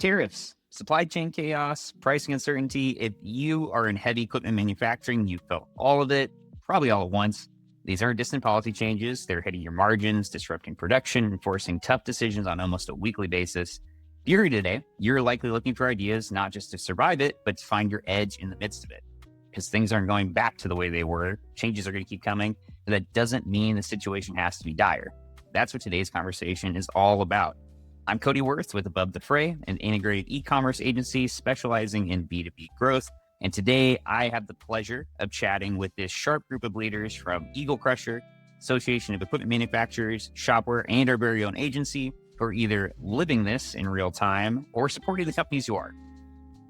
Tariffs, supply chain chaos, pricing uncertainty. If you are in heavy equipment manufacturing, you felt all of it, probably all at once. These aren't distant policy changes. They're hitting your margins, disrupting production, and forcing tough decisions on almost a weekly basis. If you're here today, you're likely looking for ideas, not just to survive it, but to find your edge in the midst of it. Because things aren't going back to the way they were. Changes are going to keep coming. But that doesn't mean the situation has to be dire. That's what today's conversation is all about. I'm Cody Worth with Above the Fray, an integrated e-commerce agency specializing in B2B growth. And today I have the pleasure of chatting with this sharp group of leaders from Eagle Crusher, Association of Equipment Manufacturers, Shopware, and our very own agency, who are either living this in real time or supporting the companies who are.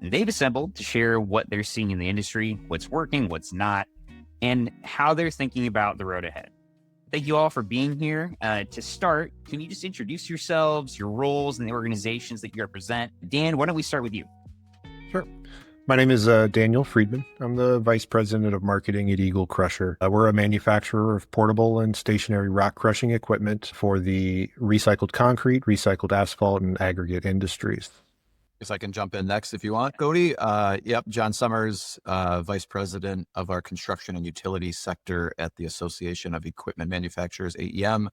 And they've assembled to share what they're seeing in the industry, what's working, what's not, and how they're thinking about the road ahead. Thank you all for being here. To start, can you just introduce yourselves, your roles, and the organizations that you represent? Dan, why don't we start with you? Sure. My name is Daniel Friedman. I'm the Vice President of Marketing at Eagle Crusher. We're a manufacturer of portable and stationary rock crushing equipment for the recycled concrete, recycled asphalt, and aggregate industries. Guess I can jump in next if you want, Cody. Yep, John Summers, Vice President of our construction and utility sector at the Association of Equipment Manufacturers, AEM.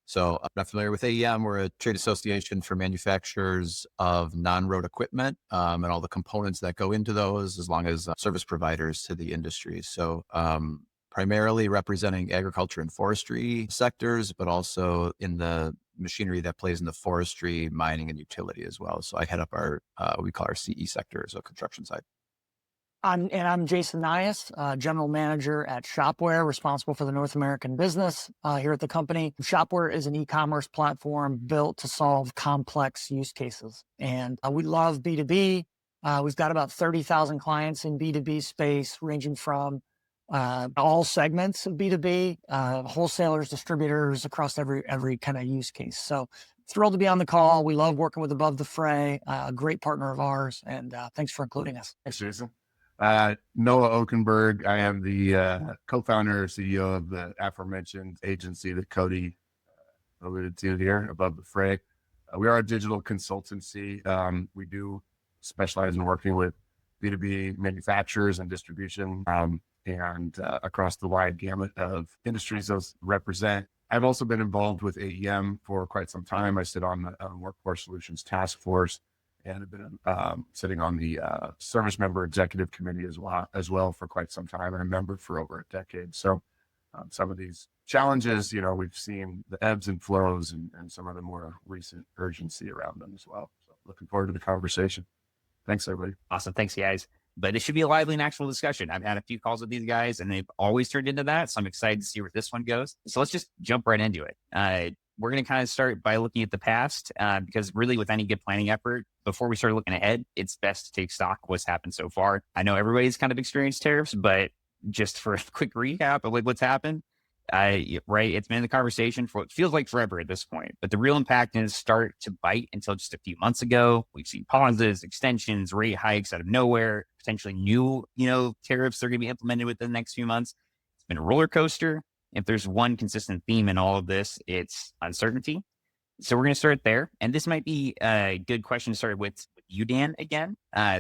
So I'm not familiar with AEM. We're a trade association for manufacturers of non-road equipment and all the components that go into those, as long as service providers to the industry. So primarily representing agriculture and forestry sectors, but also in the machinery that plays in the forestry, mining, and utility as well. So I head up our, we call our CE sector, so construction side. I'm Jason Nias, General Manager at Shopware, responsible for the North American business here at the company. Shopware is an e-commerce platform built to solve complex use cases. And we love B2B. We've got about 30,000 clients in B2B space, ranging from all segments of B2B, wholesalers, distributors, across every kind of use case. So thrilled to be on the call. We love working with Above the Fray, a great partner of ours, and thanks for including us. Thanks, Jason. Noah Okenberg. I am the co-founder, CEO of the aforementioned agency that Cody alluded to here, Above the Fray. We are a digital consultancy. We do specialize in working with B2B manufacturers and distribution and across the wide gamut of industries those represent. I've also been involved with AEM for quite some time. I sit on the Workforce Solutions Task Force, and have been sitting on the service member executive committee as well for quite some time, and a member for over a decade. So some of these challenges, we've seen the ebbs and flows and some of the more recent urgency around them as well. So looking forward to the conversation. Thanks, everybody. Awesome. Thanks, guys. But it should be a lively and actual discussion. I've had a few calls with these guys, and they've always turned into that. So I'm excited to see where this one goes. So let's just jump right into it. We're going to kind of start by looking at the past, because really with any good planning effort, before we start looking ahead, it's best to take stock of what's happened so far. I know everybody's kind of experienced tariffs, but just for a quick recap of what's happened, right? It's been in the conversation for what feels like forever at this point, but the real impact didn't start to bite until just a few months ago. We've seen pauses, extensions, rate hikes out of nowhere, potentially new, tariffs that are going to be implemented within the next few months. It's been a roller coaster. If there's one consistent theme in all of this, it's uncertainty. So we're going to start there. And this might be a good question to start with you, Dan, again.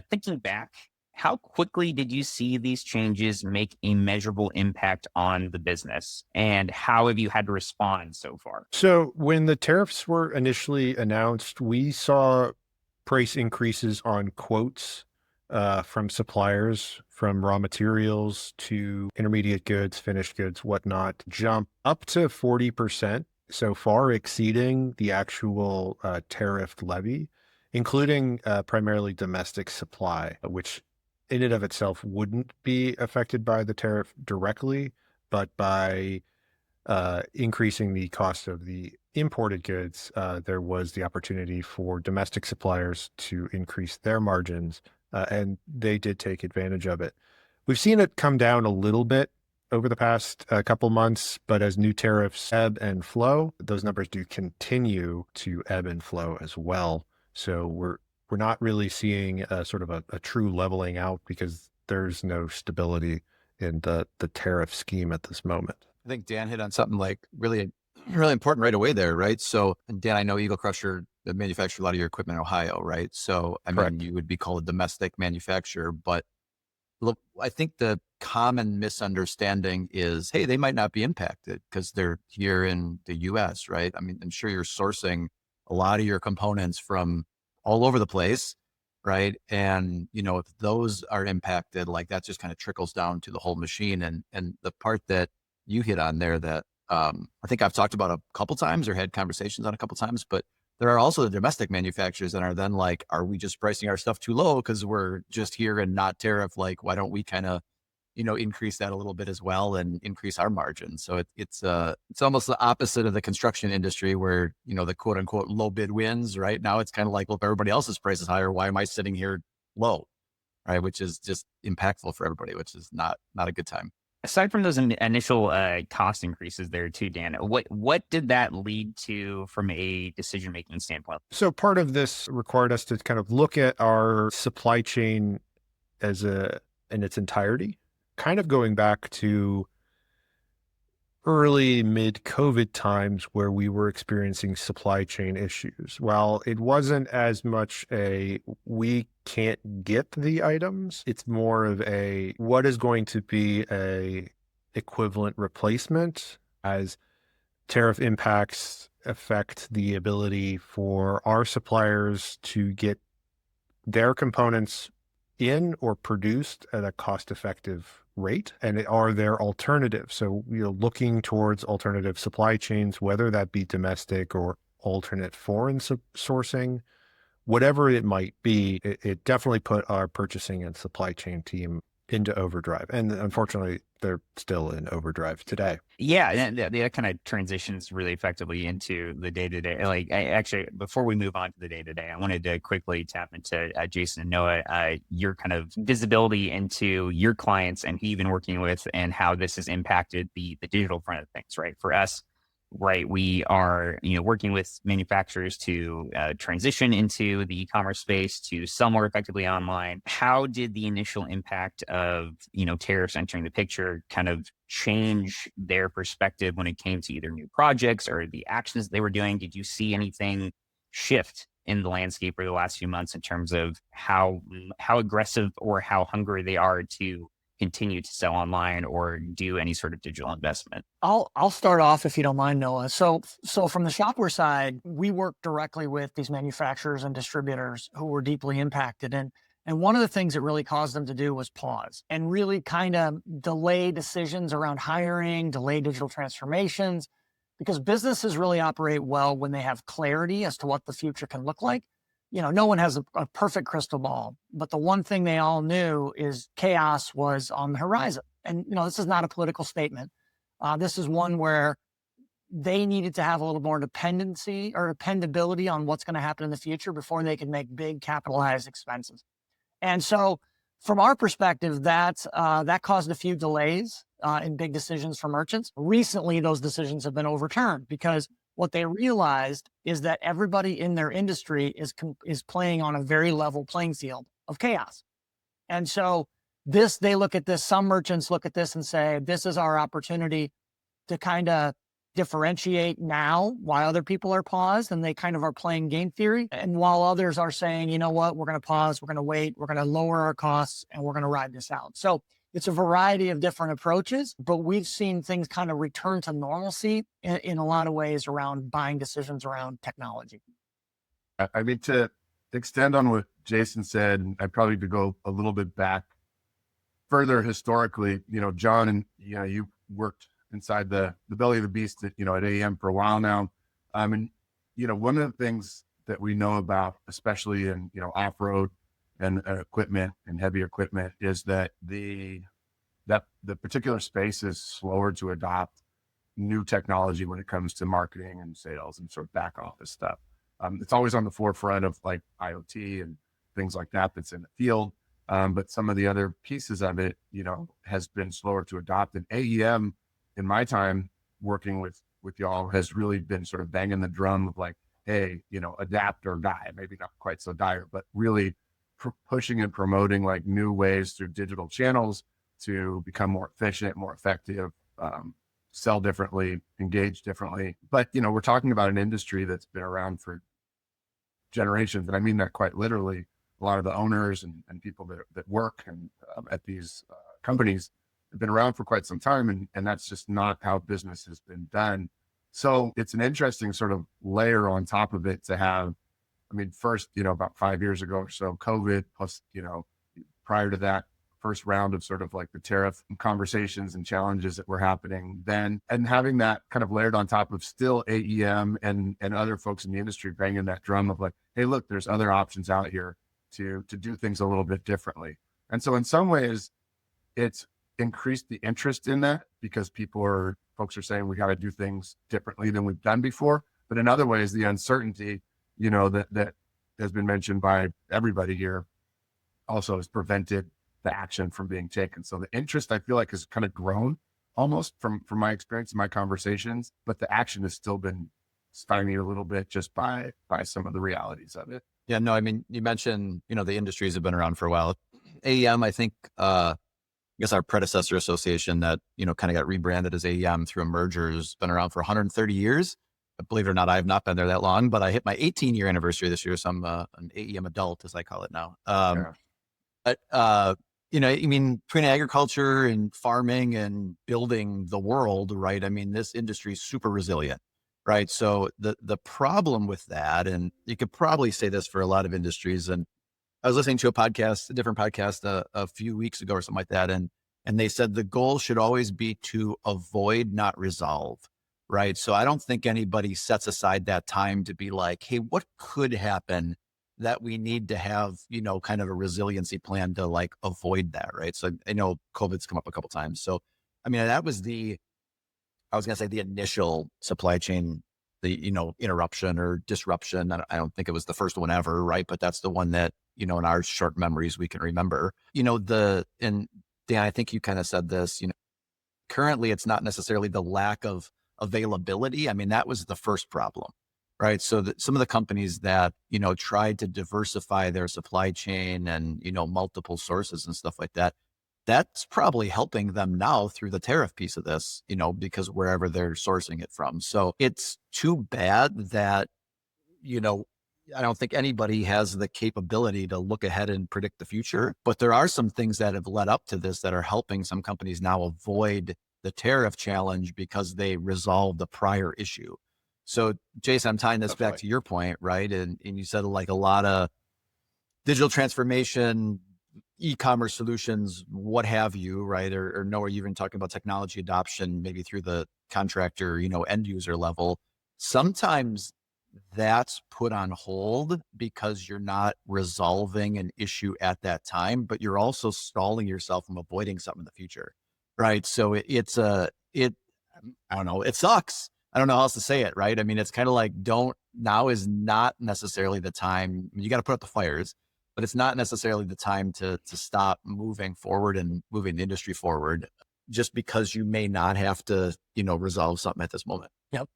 Thinking back, how quickly did you see these changes make a measurable impact on the business? And how have you had to respond so far? So when the tariffs were initially announced, we saw price increases on quotes from suppliers, from raw materials to intermediate goods, finished goods, whatnot, jump up to 40%, so far exceeding the actual tariff levy, including primarily domestic supply, which in and of itself wouldn't be affected by the tariff directly, but by increasing the cost of the imported goods, there was the opportunity for domestic suppliers to increase their margins, and they did take advantage of it. We've seen it come down a little bit over the past couple months, but as new tariffs ebb and flow, those numbers do continue to ebb and flow as well. So we're not really seeing a sort of a true leveling out, because there's no stability in the tariff scheme at this moment. I think Dan hit on something like really important right away there, right? So Dan, I know Eagle Crusher manufacture a lot of your equipment in Ohio, right? So, I Correct. mean, you would be called a domestic manufacturer, but look, I think the common misunderstanding is, hey, they might not be impacted because they're here in the US, right? I mean, I'm sure you're sourcing a lot of your components from all over the place, right? And, if those are impacted, like that just kind of trickles down to the whole machine. And the part that you hit on there that I think I've talked about a couple times or had conversations on a couple times, but there are also the domestic manufacturers that are then like, are we just pricing our stuff too low because we're just here and not tariff? Like, why don't we kind of, increase that a little bit as well and increase our margin? So it's almost the opposite of the construction industry where, the quote unquote low bid wins. Right now, it's kind of like, well, if everybody else's price is higher, why am I sitting here low? Right. Which is just impactful for everybody, which is not a good time. Aside from those initial cost increases there too, Dan, what did that lead to from a decision making standpoint? So part of this required us to kind of look at our supply chain in its entirety, kind of going back to early mid-COVID times where we were experiencing supply chain issues. While it wasn't as much we can't get the items, it's more of what is going to be a equivalent replacement as tariff impacts affect the ability for our suppliers to get their components in or produced at a cost-effective rate, and are there alternatives? So, looking towards alternative supply chains, whether that be domestic or alternate foreign sourcing, whatever it might be, it definitely put our purchasing and supply chain team into overdrive. And unfortunately, they're still in overdrive today. Yeah, and that kind of transitions really effectively into the day-to-day. Like, actually, before we move on to the day-to-day, I wanted to quickly tap into Jason and Noah, your kind of visibility into your clients and who you've been working with and how this has impacted the digital front of things, right? For us, right, we are working with manufacturers to transition into the e-commerce space to sell more effectively online. How did the initial impact of tariffs entering the picture kind of change their perspective when it came to either new projects or the actions they were doing? Did you see anything shift in the landscape over the last few months in terms of how aggressive or how hungry they are to continue to sell online or do any sort of digital investment? I'll start off if you don't mind, Noah. So from the Shopware side, we work directly with these manufacturers and distributors who were deeply impacted. And one of the things that really caused them to do was pause and really kind of delay decisions around hiring, delay digital transformations, because businesses really operate well when they have clarity as to what the future can look like. No one has a perfect crystal ball, but the one thing they all knew is chaos was on the horizon. And, this is not a political statement. This is one where they needed to have a little more dependency or dependability on what's going to happen in the future before they could make big capitalized expenses. And so from our perspective, that caused a few delays in big decisions for merchants. Recently, those decisions have been overturned because what they realized is that everybody in their industry is playing on a very level playing field of chaos. And so they look at this, some merchants look at this and say, this is our opportunity to kind of differentiate now while other people are paused and they kind of are playing game theory. And while others are saying, you know what, we're going to pause, we're going to wait, we're going to lower our costs and we're going to ride this out. So it's a variety of different approaches, but we've seen things kind of return to normalcy in a lot of ways around buying decisions around technology. I mean, to extend on what Jason said, I'd probably to go a little bit back further historically. John, and you worked inside the belly of the beast at AEM for a while now. And one of the things that we know about, especially in off-road and equipment and heavy equipment, is that the particular space is slower to adopt new technology when it comes to marketing and sales and sort of back office stuff. It's always on the forefront of like IoT and things like that that's in the field. But some of the other pieces of it, has been slower to adopt. And AEM, in my time working with y'all, has really been sort of banging the drum of like, hey, adapt or die. Maybe not quite so dire, but really pushing and promoting like new ways through digital channels to become more efficient, more effective, sell differently, engage differently. But, we're talking about an industry that's been around for generations. And I mean that quite literally. A lot of the owners and people that work and at these companies have been around for quite some time. And that's just not how business has been done. So it's an interesting sort of layer on top of it to have. I mean, first, about 5 years ago or so, COVID, plus, prior to that, first round of sort of like the tariff conversations and challenges that were happening then, and having that kind of layered on top of still AEM and other folks in the industry banging that drum of like, hey, look, there's other options out here to do things a little bit differently. And so in some ways, it's increased the interest in that because folks are saying we got to do things differently than we've done before. But in other ways, the uncertainty, that has been mentioned by everybody here also has prevented the action from being taken. So the interest, I feel like, has kind of grown almost from my experience in my conversations, but the action has still been stymied a little bit just by some of the realities of it. Yeah, no, I mean, you mentioned, the industries have been around for a while. AEM, I think, I guess our predecessor association that, kind of got rebranded as AEM through a merger has been around for 130 years. Believe it or not, I have not been there that long, but I hit my 18-year anniversary this year. So I'm an AEM adult, as I call it now. But, I mean, between agriculture and farming and building the world, right? I mean, this industry is super resilient, right? So the problem with that, and you could probably say this for a lot of industries, and I was listening to a different podcast a few weeks ago or something like that. And they said the goal should always be to avoid, not resolve. Right. So I don't think anybody sets aside that time to be like, hey, what could happen that we need to have, kind of a resiliency plan to like avoid that. Right. So I know COVID's come up a couple of times. So, I mean, that was the initial supply chain, interruption or disruption. I don't think it was the first one ever. Right. But that's the one that, in our short memories, we can remember, and Dan, I think you kind of said this, currently it's not necessarily the lack of availability. I mean, that was the first problem, right? So some of the companies that, tried to diversify their supply chain and, multiple sources and stuff like that, that's probably helping them now through the tariff piece of this, because wherever they're sourcing it from. So it's too bad that, I don't think anybody has the capability to look ahead and predict the future, but there are some things that have led up to this that are helping some companies now avoid the tariff challenge because they resolved the prior issue. So Jason, I'm tying this back to your point, right? And you said like a lot of digital transformation, e-commerce solutions, what have you, right? Or Noah, you've been talking about technology adoption, maybe through the contractor, end user level. Sometimes that's put on hold because you're not resolving an issue at that time, but you're also stalling yourself from avoiding something in the future. Right. So I don't know, it sucks. I don't know how else to say it. Right. I mean, it's kind of like now is not necessarily the time. You got to put up the fires, but it's not necessarily the time to stop moving forward and moving the industry forward just because you may not have to, resolve something at this moment. Yep.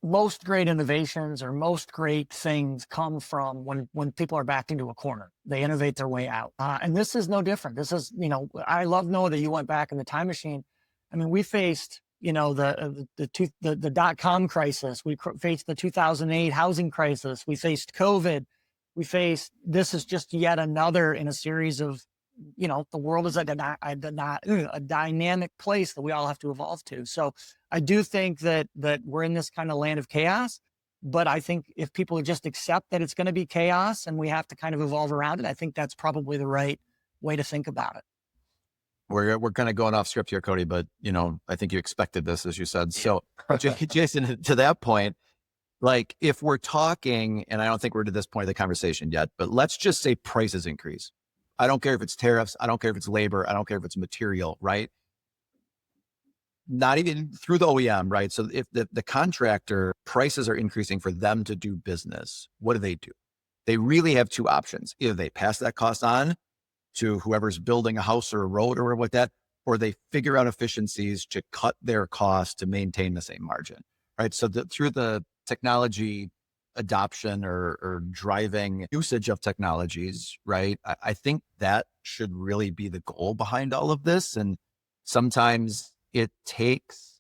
Most great innovations or most great things come from when people are backed into a corner. They innovate their way out. And this is no different. This is, I love, Noah, that you went back in the time machine. I mean, we faced, the dot-com crisis. We faced the 2008 housing crisis. We faced COVID. This is just yet another in a series of, the world is a dynamic place that we all have to evolve to. So I do think that we're in this kind of land of chaos, but I think if people just accept that it's going to be chaos and we have to kind of evolve around it, I think that's probably the right way to think about it. We're kind of going off script here, Cody, but I think you expected this, as you said. So Jason, to that point, like if we're talking, and I don't think we're to this point of the conversation yet, but let's just say prices increase. I don't care if it's tariffs. I don't care if it's labor. I don't care if it's material, right? Not even through the OEM, right? So if the contractor prices are increasing for them to do business, what do? They really have two options. Either they pass that cost on to whoever's building a house or a road or what that, or they figure out efficiencies to cut their costs to maintain the same margin, right? So through the technology adoption or driving usage of technologies, right? I think that should really be the goal behind all of this. And sometimes it takes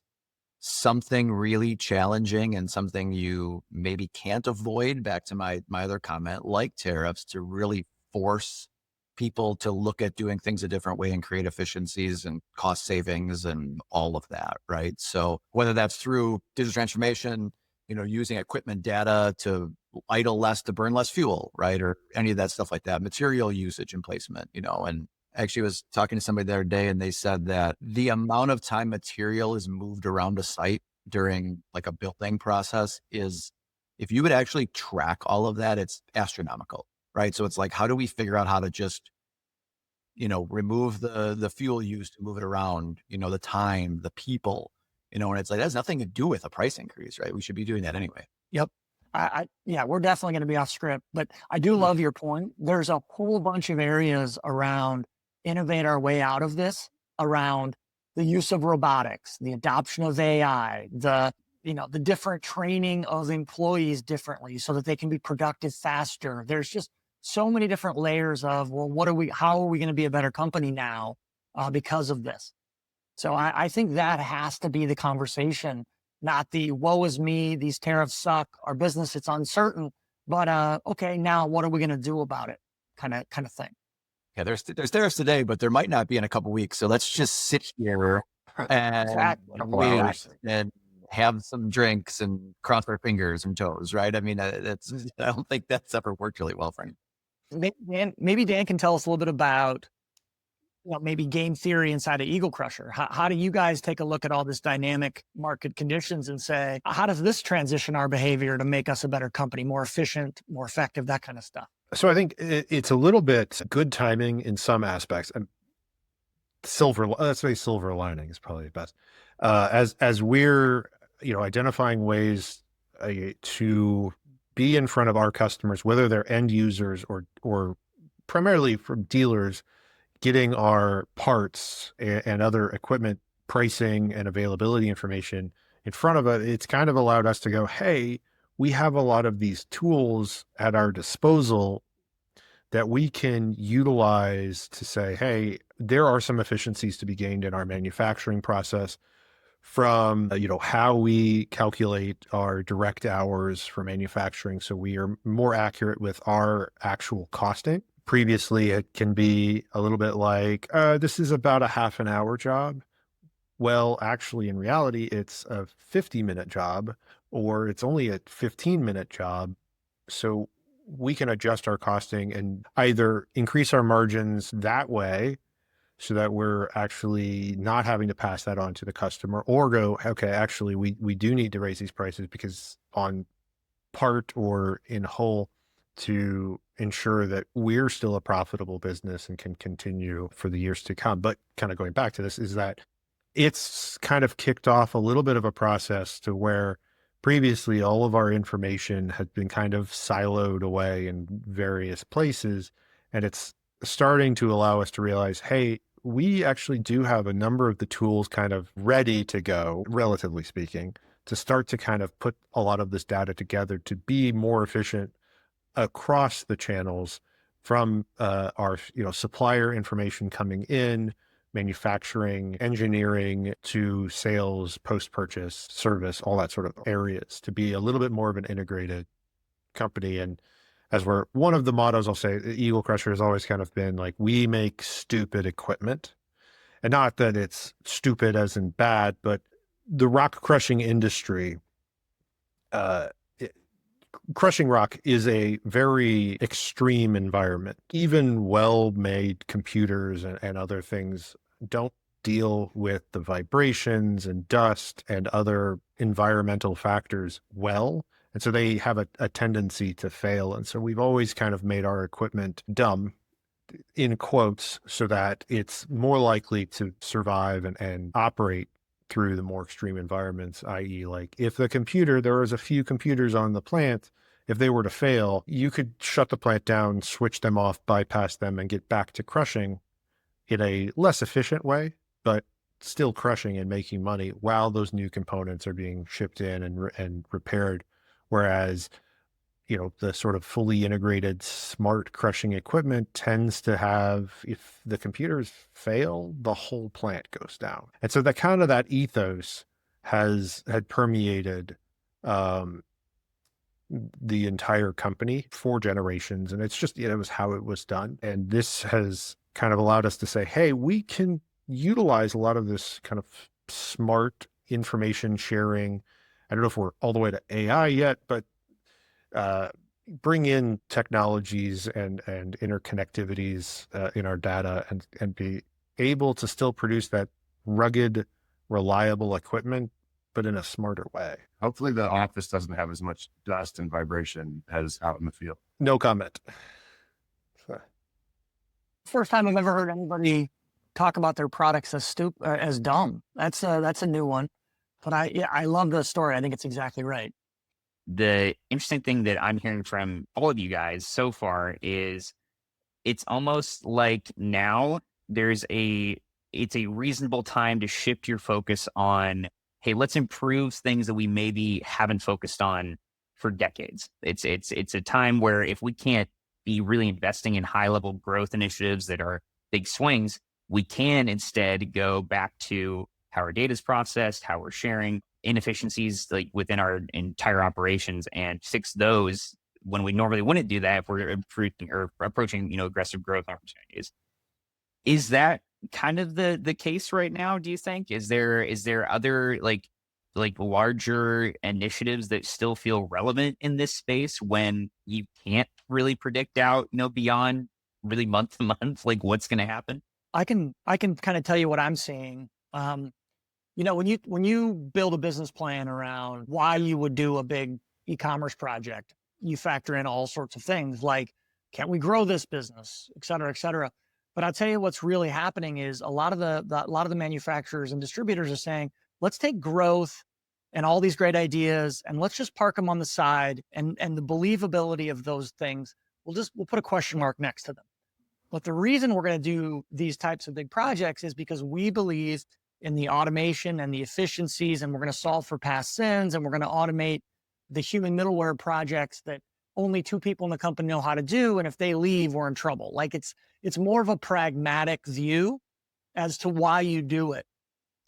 something really challenging and something you maybe can't avoid, back to my other comment, like tariffs, to really force people to look at doing things a different way and create efficiencies and cost savings and all of that, right? So whether that's through digital transformation, using equipment data to idle less, to burn less fuel, right? Or any of that stuff like that, material usage and placement, and actually was talking to somebody the other day and they said that the amount of time material is moved around a site during like a building process is, if you would actually track all of that, it's astronomical, right? So it's like, how do we figure out how to just, remove the fuel used to move it around, the time, the people, and it's like, that has nothing to do with a price increase, right? We should be doing that anyway. Yep. Yeah, we're definitely going to be off script, but I do love your point. There's a whole bunch of areas around innovate our way out of this, around the use of robotics, the adoption of AI, the different training of employees differently so that they can be productive faster. There's just so many different layers of, well, how are we going to be a better company now because of this? So I think that has to be the conversation, not the woe is me, these tariffs suck, our business, it's uncertain, but okay, now what are we going to do about it? Kind of thing. Yeah, there's tariffs today, but there might not be in a couple weeks. So let's just sit here and Exactly. wait and have some drinks and cross our fingers and toes, right? I mean, I don't think that's ever worked really well for me. Maybe Dan can tell us a little bit about maybe game theory inside of Eagle Crusher. How do you guys take a look at all this dynamic market conditions and say, how does this transition our behavior to make us a better company, more efficient, more effective, that kind of stuff? So I think it's a little bit good timing in some aspects. Let's say silver lining is probably the best. As we're, identifying ways to be in front of our customers, whether they're end users or primarily from dealers, getting our parts and other equipment pricing and availability information in front of it, it's kind of allowed us to go, hey, we have a lot of these tools at our disposal that we can utilize to say, hey, there are some efficiencies to be gained in our manufacturing process from, how we calculate our direct hours for manufacturing. So we are more accurate with our actual costing. Previously, it can be a little bit like, this is about a half an hour job. Well, actually, in reality, it's a 50-minute job, or it's only a 15-minute job. So we can adjust our costing and either increase our margins that way so that we're actually not having to pass that on to the customer, or go, okay, actually, we do need to raise these prices because on part or in whole, to ensure that we're still a profitable business and can continue for the years to come. But kind of going back to this is that it's kind of kicked off a little bit of a process to where previously all of our information had been kind of siloed away in various places. And it's starting to allow us to realize, hey, we actually do have a number of the tools kind of ready to go, relatively speaking, to start to kind of put a lot of this data together to be more efficient across the channels, from our supplier information coming in, manufacturing, engineering, to sales, post-purchase, service, all that sort of areas, to be a little bit more of an integrated company. And as one of the mottos, I'll say, Eagle Crusher has always kind of been like, we make stupid equipment. And not that it's stupid as in bad, but the rock crushing industry, crushing rock is a very extreme environment. Even well-made computers and other things don't deal with the vibrations and dust and other environmental factors well. And so they have a tendency to fail. And so we've always kind of made our equipment dumb, in quotes, so that it's more likely to survive and operate through the more extreme environments, i.e. like if there was a few computers on the plant, if they were to fail, you could shut the plant down, switch them off, bypass them, and get back to crushing in a less efficient way, but still crushing and making money while those new components are being shipped in and repaired. Whereas, the sort of fully integrated smart crushing equipment tends to have, if the computers fail, the whole plant goes down. And so that ethos had permeated the entire company for generations. And it's just, it was how it was done. And this has kind of allowed us to say, hey, we can utilize a lot of this kind of smart information sharing. I don't know if we're all the way to AI yet, but bring in technologies and interconnectivities in our data and be able to still produce that rugged, reliable equipment, but in a smarter way. Hopefully the office doesn't have as much dust and vibration as out in the field. No comment. First time I've ever heard anybody talk about their products as dumb. That's a new one. But I love the story. I think it's exactly right. The interesting thing that I'm hearing from all of you guys so far is it's almost like now it's a reasonable time to shift your focus on, hey, let's improve things that we maybe haven't focused on for decades. It's a time where if we can't be really investing in high level growth initiatives that are big swings, we can instead go back to how our data is processed, how we're sharing inefficiencies like within our entire operations and fix those when we normally wouldn't do that if we're approaching, aggressive growth opportunities. Is that kind of the case right now, do you think? Is there other like larger initiatives that still feel relevant in this space when you can't really predict out, beyond really month to month, like what's going to happen? I can kind of tell you what I'm seeing. When you build a business plan around why you would do a big e-commerce project, you factor in all sorts of things like, can we grow this business, et cetera, et cetera. But I'll tell you what's really happening is a lot of the manufacturers and distributors are saying, let's take growth and all these great ideas and let's just park them on the side, and the believability of those things, we'll put a question mark next to them. But the reason we're going to do these types of big projects is because we believe in the automation and the efficiencies, and we're going to solve for past sins, and we're going to automate the human middleware projects that only 2 people in the company know how to do. And if they leave, we're in trouble. Like it's more of a pragmatic view as to why you do it.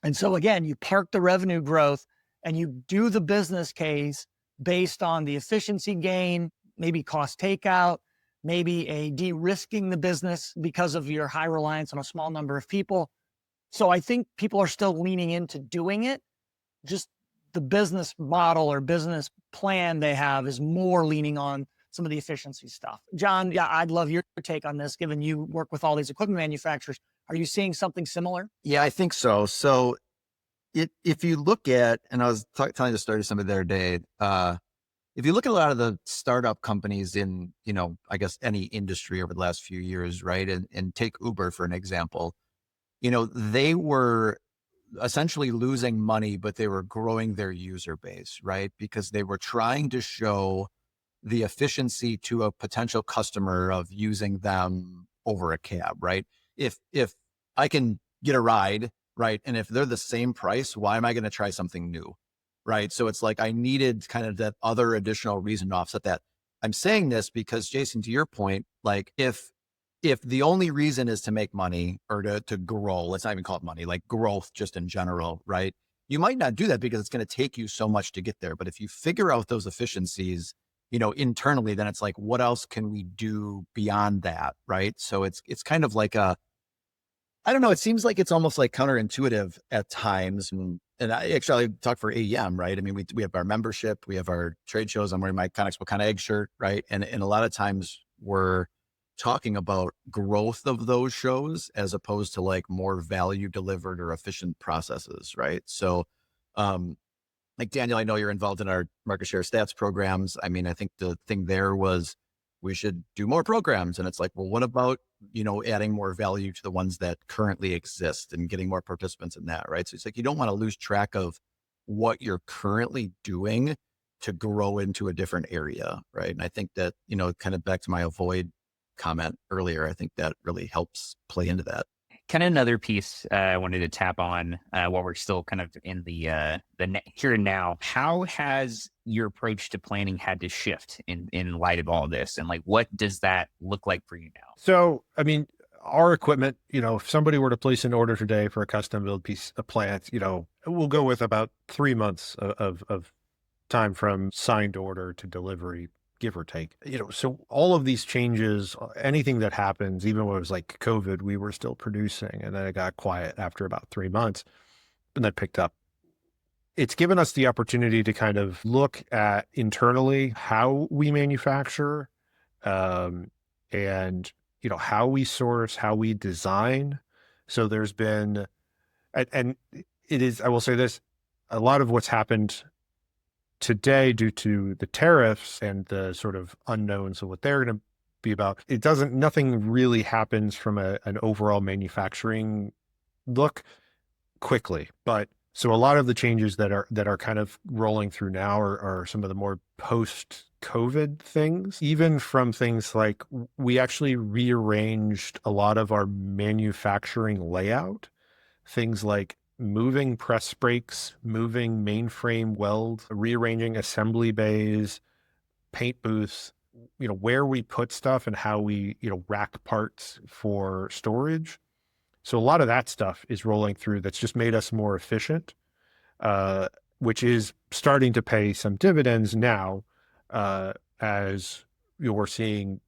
And so again, you park the revenue growth and you do the business case based on the efficiency gain, maybe cost takeout, maybe a de-risking the business because of your high reliance on a small number of people. So I think people are still leaning into doing it. Just the business model or business plan they have is more leaning on some of the efficiency stuff. John, yeah, I'd love your take on this, given you work with all these equipment manufacturers. Are you seeing something similar? Yeah, I think so. So if you look at, and I was telling the story to somebody the other day, if you look at a lot of the startup companies in, I guess any industry over the last few years, right? And take Uber for an example, they were essentially losing money, but they were growing their user base, right? Because they were trying to show the efficiency to a potential customer of using them over a cab, right? If I can get a ride, right? And if they're the same price, why am I going to try something new? Right. So it's like, I needed kind of that other additional reason to offset that. I'm saying this because, Jason, to your point, like if the only reason is to make money or to grow, let's not even call it money, like growth just in general, right? You might not do that because it's going to take you so much to get there. But if you figure out those efficiencies, internally, then it's like, what else can we do beyond that? Right. So it's kind of like I don't know. It seems like it's almost like counterintuitive at times. And I actually talk for AEM, right? I mean, we have our membership, we have our trade shows. I'm wearing my ConExpo Kind of Egg shirt, right? And a lot of times we're talking about growth of those shows as opposed to like more value delivered or efficient processes, right? So, like Daniel, I know you're involved in our market share stats programs. I mean, I think the thing there was we should do more programs. And it's like, well, what about, adding more value to the ones that currently exist and getting more participants in that, right? So it's like, you don't want to lose track of what you're currently doing to grow into a different area, right? And I think that, kind of back to my avoid comment earlier, I think that really helps play into that. Kind of another piece I wanted to tap on while we're still kind of in the here and now. How has your approach to planning had to shift in light of all of this? And like, what does that look like for you now? So, I mean, our equipment, if somebody were to place an order today for a custom build piece of plant, we'll go with about 3 months of time from signed order to delivery, give or take. So all of these changes, anything that happens, even when it was like COVID, we were still producing, and then it got quiet after about 3 months, and then picked up. It's given us the opportunity to kind of look at internally how we manufacture, and how we source, how we design. So there's been, and it is, I will say this, a lot of what's happened today due to the tariffs and the sort of unknowns of what they're going to be about, nothing really happens from an overall manufacturing look quickly. But so a lot of the changes that are kind of rolling through now are some of the more post-COVID things, even from things like we actually rearranged a lot of our manufacturing layout, things like moving press brakes, moving mainframe weld, rearranging assembly bays, paint booths, where we put stuff and how we, rack parts for storage. So a lot of that stuff is rolling through that's just made us more efficient, which is starting to pay some dividends now, as we're seeing,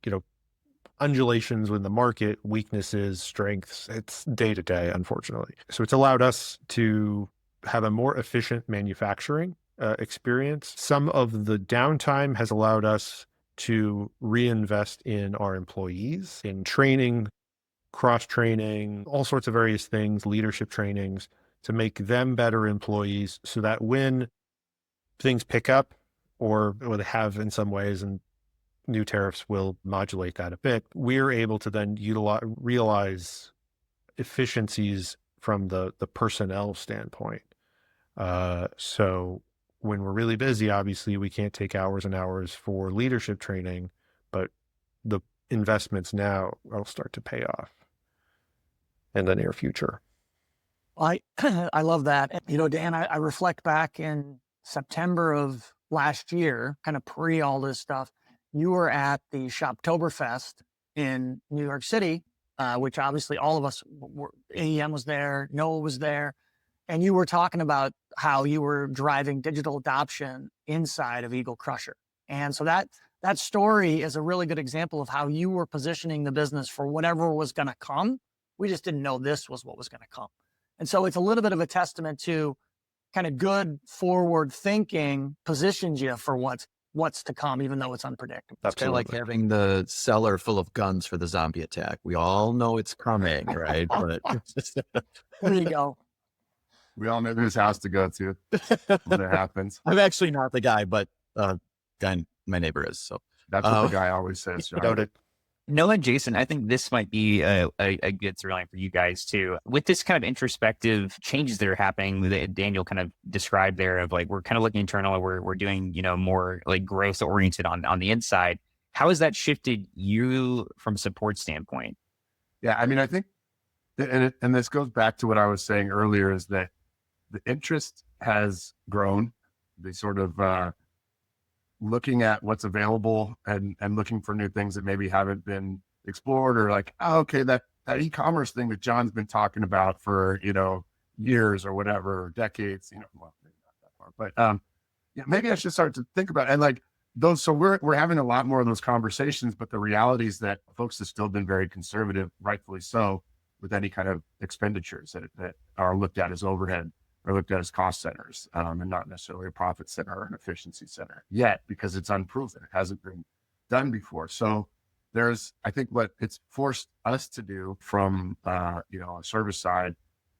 undulations in the market, weaknesses, strengths. It's day to day, unfortunately. So it's allowed us to have a more efficient manufacturing experience. Some of the downtime has allowed us to reinvest in our employees, in training, cross-training, all sorts of various things, leadership trainings, to make them better employees so that when things pick up, or they have in some ways, and new tariffs will modulate that a bit, we're able to then realize efficiencies from the personnel standpoint. So when we're really busy, obviously we can't take hours and hours for leadership training, but the investments now will start to pay off in the near future. I love that. Dan, I reflect back in September of last year, kind of pre all this stuff. You were at the Shoptoberfest in New York City, which obviously all of us were. AEM was there, Noah was there, and you were talking about how you were driving digital adoption inside of Eagle Crusher. And so that story is a really good example of how you were positioning the business for whatever was going to come. We just didn't know this was what was going to come. And so it's a little bit of a testament to kind of good forward thinking positions you for what's to come, even though it's unpredictable. It's kind of like having the cellar full of guns for the zombie attack. We all know it's coming, right? But there you go. We all know whose house to go to when it happens. I'm actually not the guy, but guy, my neighbor is. So that's what the guy always says. John. Noah and Jason, I think this might be a good through line for you guys too. With this kind of introspective changes that are happening that Daniel kind of described there, of like, we're kind of looking internal, we're doing, more like growth oriented on the inside. How has that shifted you from a support standpoint? Yeah, I mean, I think, and this goes back to what I was saying earlier, is that the interest has grown. They sort of, looking at what's available and looking for new things that maybe haven't been explored, or like, oh, okay, that e-commerce thing that John's been talking about for, years or whatever, or decades, well, maybe not that far, but yeah, maybe I should start to think about it. And like those, so we're having a lot more of those conversations, but the reality is that folks have still been very conservative, rightfully so, with any kind of expenditures that are looked at as overhead, or looked at as cost centers, and not necessarily a profit center or an efficiency center yet, because it's unproven. It hasn't been done before. So I think what it's forced us to do from, a service side,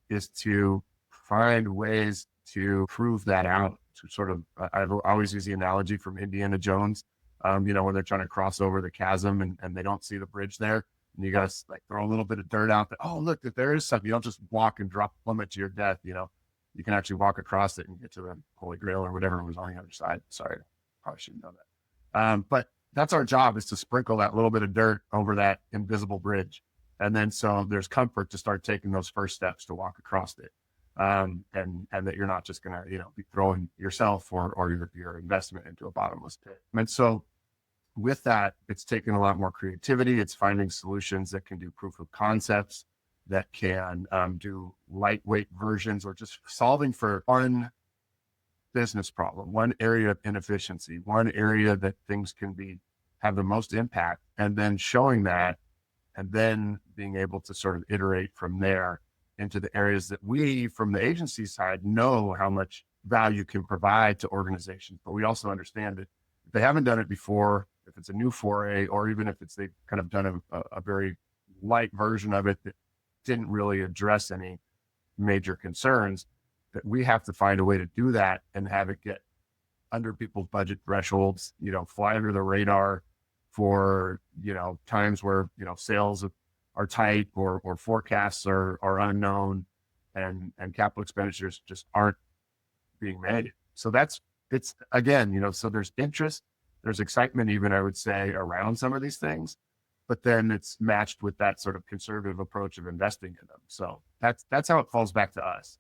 is to find ways to prove that out, to sort of, I've always used the analogy from Indiana Jones, when they're trying to cross over the chasm and they don't see the bridge there. And you guys like throw a little bit of dirt out there. Oh, look, that there is something. You don't just walk and drop plummet to your death, You can actually walk across it and get to the Holy Grail or whatever was on the other side. Sorry, probably shouldn't know that. But that's our job, is to sprinkle that little bit of dirt over that invisible bridge. And then so there's comfort to start taking those first steps to walk across it. And that you're not just going to, be throwing yourself or your investment into a bottomless pit. And so with that, it's taken a lot more creativity. It's finding solutions that can do proof of concepts, that can do lightweight versions, or just solving for one business problem, one area of inefficiency, one area that things can have the most impact, and then showing that, and then being able to sort of iterate from there into the areas that we, from the agency side, know how much value can provide to organizations. But we also understand that if they haven't done it before, if it's a new foray, or even if they've kind of done a very light version of it that didn't really address any major concerns, that we have to find a way to do that and have it get under people's budget thresholds, fly under the radar for, times where, sales are tight, or forecasts are unknown, and capital expenditures just aren't being made. So it's again, so there's interest, there's excitement, even I would say, around some of these things, but then it's matched with that sort of conservative approach of investing in them. So that's how it falls back to us,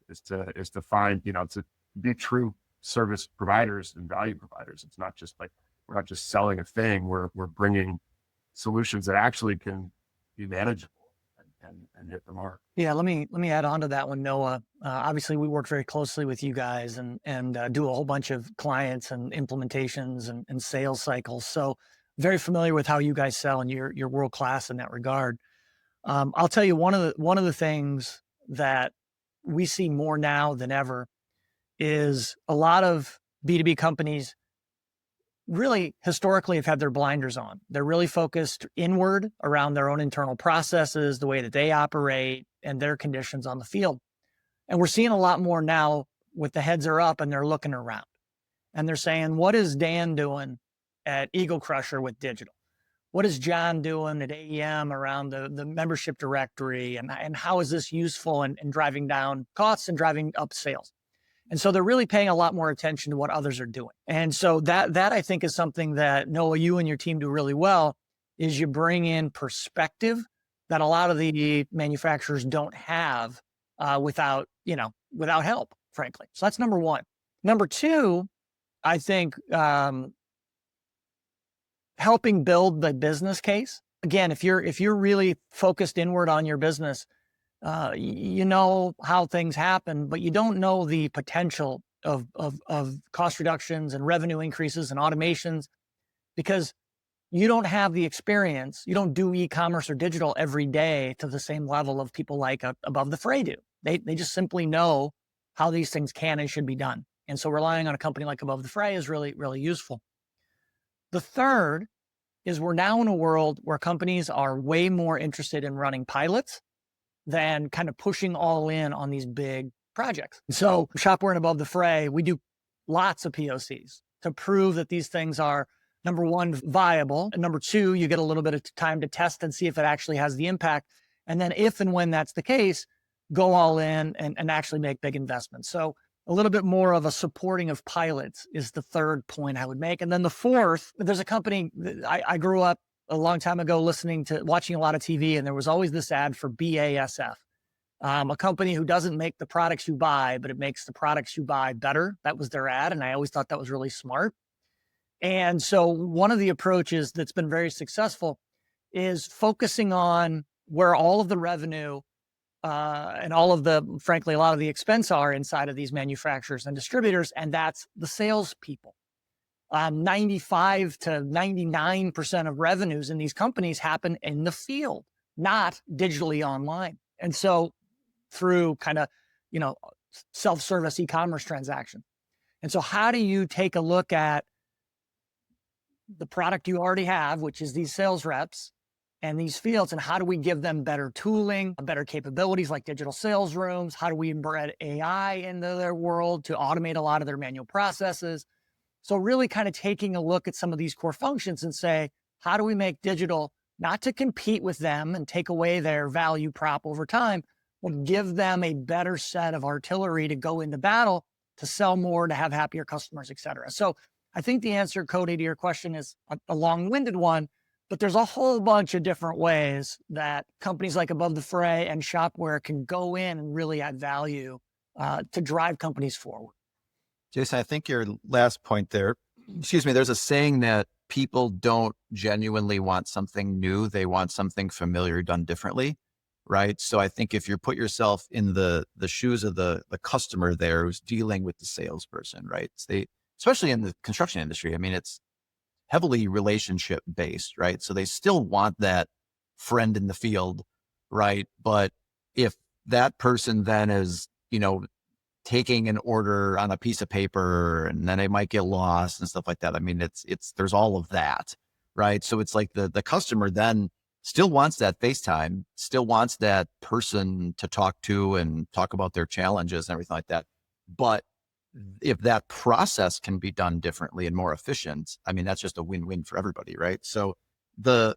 is to find, to be true service providers and value providers. It's not just like, we're not just selling a thing, we're bringing solutions that actually can be manageable and hit the mark. Yeah, let me add on to that one, Noah. Obviously, we work very closely with you guys and do a whole bunch of clients and implementations and sales cycles. So very familiar with how you guys sell, and you're world class in that regard. I'll tell you, one of the things that we see more now than ever is a lot of B2B companies really historically have had their blinders on. They're really focused inward around their own internal processes, the way that they operate, and their conditions on the field. And we're seeing a lot more now with the heads are up and they're looking around and they're saying, what is Dan doing at Eagle Crusher with digital? What is John doing at AEM around the membership directory? And how is this useful in driving down costs and driving up sales? And so they're really paying a lot more attention to what others are doing. And so that I think is something that, Noah, you and your team do really well, is you bring in perspective that a lot of the manufacturers don't have without help, frankly. So that's number one. Number two, I think helping build the business case. Again, if you're really focused inward on your business, you know how things happen, but you don't know the potential of cost reductions and revenue increases and automations, because you don't have the experience. You don't do e-commerce or digital every day to the same level of people like Above the Fray do. They just simply know how these things can and should be done. And so relying on a company like Above the Fray is really, really useful. The third is we're now in a world where companies are way more interested in running pilots than kind of pushing all in on these big projects. So Shopware and Above the Fray, we do lots of POCs to prove that these things are, number one, viable. And number two, you get a little bit of time to test and see if it actually has the impact. And then if and when that's the case, go all in and actually make big investments. So a little bit more of a supporting of pilots is the third point I would make. And then the fourth, there's a company, I grew up a long time ago watching a lot of TV, and there was always this ad for BASF, a company who doesn't make the products you buy, but it makes the products you buy better. That was their ad, and I always thought that was really smart. And so one of the approaches that's been very successful is focusing on where all of the revenue and all of frankly, a lot of the expense are inside of these manufacturers and distributors, and that's the salespeople. 95 to 99% of revenues in these companies happen in the field, not digitally online. And so through kind of, self-service e-commerce transaction. And so how do you take a look at the product you already have, which is these sales reps and these fields, and how do we give them better tooling, better capabilities like digital sales rooms? How do we embed AI into their world to automate a lot of their manual processes? So really kind of taking a look at some of these core functions and say, how do we make digital not to compete with them and take away their value prop over time, but give them a better set of artillery to go into battle, to sell more, to have happier customers, et cetera. So I think the answer, Cody, to your question is a long-winded one, but there's a whole bunch of different ways that companies like Above the Fray and Shopware can go in and really add value to drive companies forward. Jason, I think your last point there, there's a saying that people don't genuinely want something new. They want something familiar done differently. Right. So I think if you put yourself in the shoes of the customer there who's dealing with the salesperson, right? Especially in the construction industry, I mean, it's heavily relationship based, right? So they still want that friend in the field, right? But if that person then is, taking an order on a piece of paper and then it might get lost and stuff like that. I mean, there's all of that, right? So it's like the customer then still wants that FaceTime, still wants that person to talk to and talk about their challenges and everything like that. But if that process can be done differently and more efficient, I mean, that's just a win-win for everybody, right? So I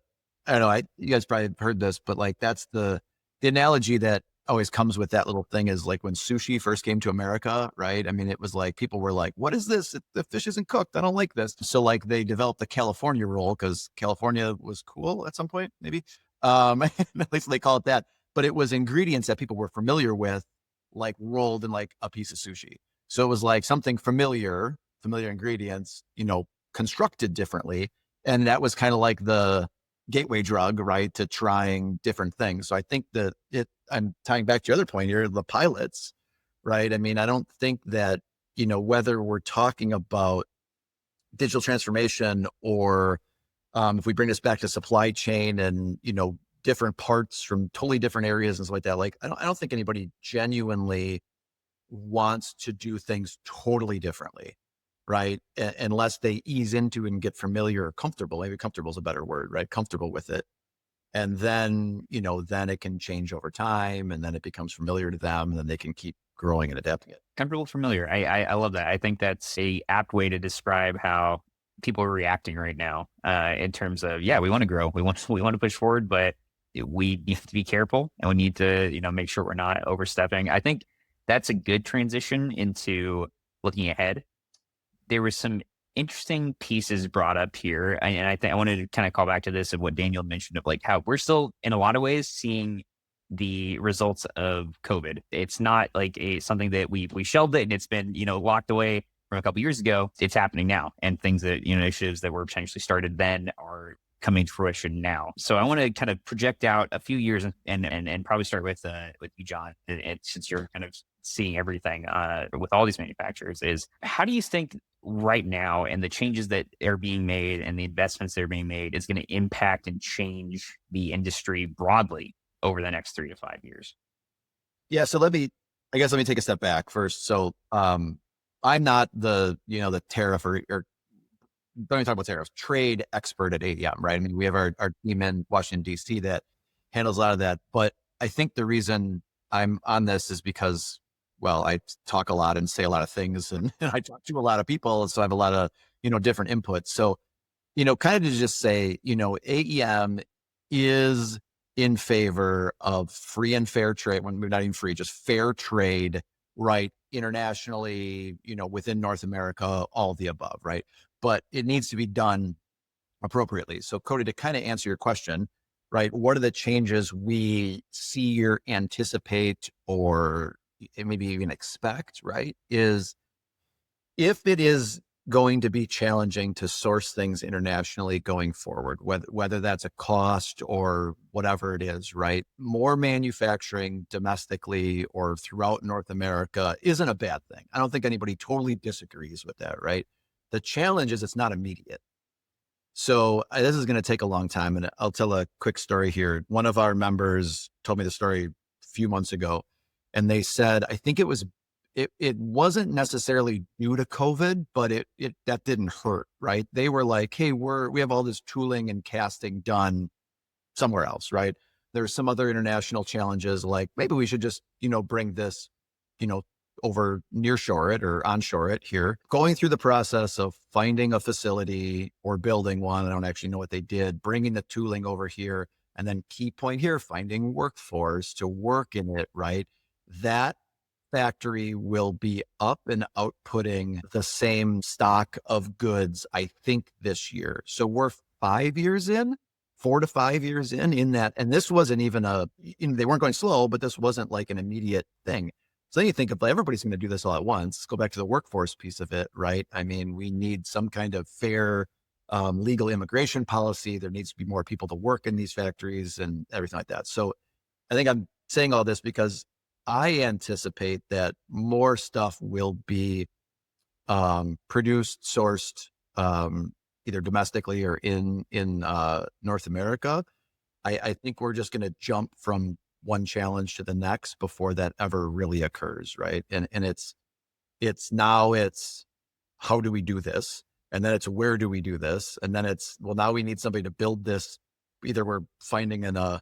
don't know, you guys probably heard this, but like that's the analogy that always comes with that little thing is like when sushi first came to America, right? I mean, it was like people were like, what is this? The fish isn't cooked. I don't like this. So like they developed the California roll because California was cool at some point, maybe. At least they call it that. But it was ingredients that people were familiar with, like rolled in like a piece of sushi. So it was like something familiar ingredients, constructed differently. And that was kind of like the gateway drug, right, to trying different things. So I think that I'm tying back to your other point here, the pilots, right? I mean, I don't think that, whether we're talking about digital transformation or if we bring this back to supply chain and, different parts from totally different areas and stuff like that, like, I don't think anybody genuinely wants to do things totally differently, right? Unless they ease into and get familiar or comfortable. Maybe comfortable is a better word, right? Comfortable with it. And then, then it can change over time and then it becomes familiar to them and then they can keep growing and adapting it. Comfortable, familiar. I love that. I think that's a apt way to describe how people are reacting right now in terms of, yeah, we want to grow. We want to push forward, but we need to be careful and we need to, make sure we're not overstepping. I think that's a good transition into looking ahead. There were some interesting pieces brought up here. And I think I wanted to kind of call back to this of what Daniel mentioned of like how we're still in a lot of ways seeing the results of COVID. It's not like something that we shelved it and it's been, locked away from a couple years ago. It's happening now. And things that, initiatives that were potentially started then are coming to fruition now. So I want to kind of project out a few years and probably start with you, John, and since you're kind of seeing everything with all these manufacturers, is how do you think right now and the changes that are being made and the investments that are being made is going to impact and change the industry broadly over the next 3 to 5 years? Yeah. So let me take a step back first. So I'm not the tariff or don't even talk about tariffs, trade expert at AEM, right? I mean, we have our team in Washington, DC that handles a lot of that. But I think the reason I'm on this is because, well, I talk a lot and say a lot of things and I talk to a lot of people. So I have a lot of, different inputs. So, kind of to just say, AEM is in favor of free and fair trade, when we're not even free, just fair trade, right? Internationally, within North America, all of the above, right? But it needs to be done appropriately. So Cody, to kind of answer your question, right? What are the changes we see or anticipate or maybe even expect, right? Is if it is going to be challenging to source things internationally going forward, whether that's a cost or whatever it is, right? More manufacturing domestically or throughout North America isn't a bad thing. I don't think anybody totally disagrees with that, right? The challenge is it's not immediate. So this is going to take a long time. And I'll tell a quick story here. One of our members told me the story a few months ago, and they said, I think it wasn't necessarily due to COVID, but that didn't hurt, right? They were like, hey, we have all this tooling and casting done somewhere else, right? There's some other international challenges, like maybe we should just, bring this, over nearshore it or onshore it here. Going through the process of finding a facility or building one, I don't actually know what they did, bringing the tooling over here, and then key point here, finding workforce to work in it, right? That factory will be up and outputting the same stock of goods, I think, this year. So we're 5 years in, 4 to 5 years in that. And this wasn't even they weren't going slow, but this wasn't like an immediate thing. So then you think of everybody's going to do this all at once. Let's go back to the workforce piece of it, right? I mean, we need some kind of fair legal immigration policy. There needs to be more people to work in these factories and everything like that. So I think I'm saying all this because I anticipate that more stuff will be produced, sourced, either domestically or in North America. I think we're just going to jump from one challenge to the next before that ever really occurs, right? And it's how do we do this? And then it's where do we do this? And then it's, well, now we need somebody to build this. Either we're finding in a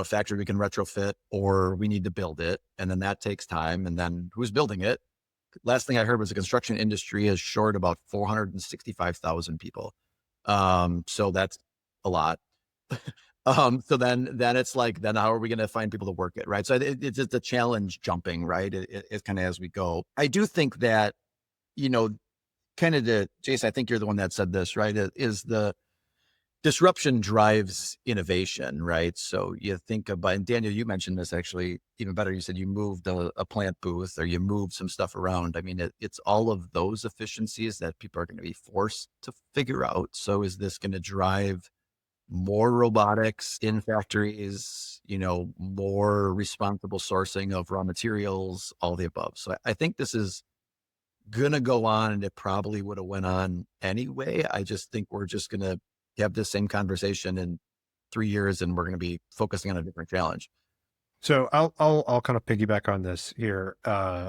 factory we can retrofit, or we need to build it. And then that takes time. And then who's building it? Last thing I heard was the construction industry is short about 465,000 people. So that's a lot. So then it's like, then how are we going to find people to work it? Right. So it's just a challenge jumping, right? It's kind of as we go. I do think that, kind of Jason, I think you're the one that said this, right? Is the disruption drives innovation, right? So you think about, and Daniel, you mentioned this actually even better. You said you moved a plant booth, or you moved some stuff around. I mean, it's all of those efficiencies that people are going to be forced to figure out. So is this going to drive more robotics in factories, more responsible sourcing of raw materials, all the above? So I think this is going to go on, and it probably would have went on anyway. I just think we're just going to have this same conversation in 3 years, and we're going to be focusing on a different challenge. So I'll kind of piggyback on this here.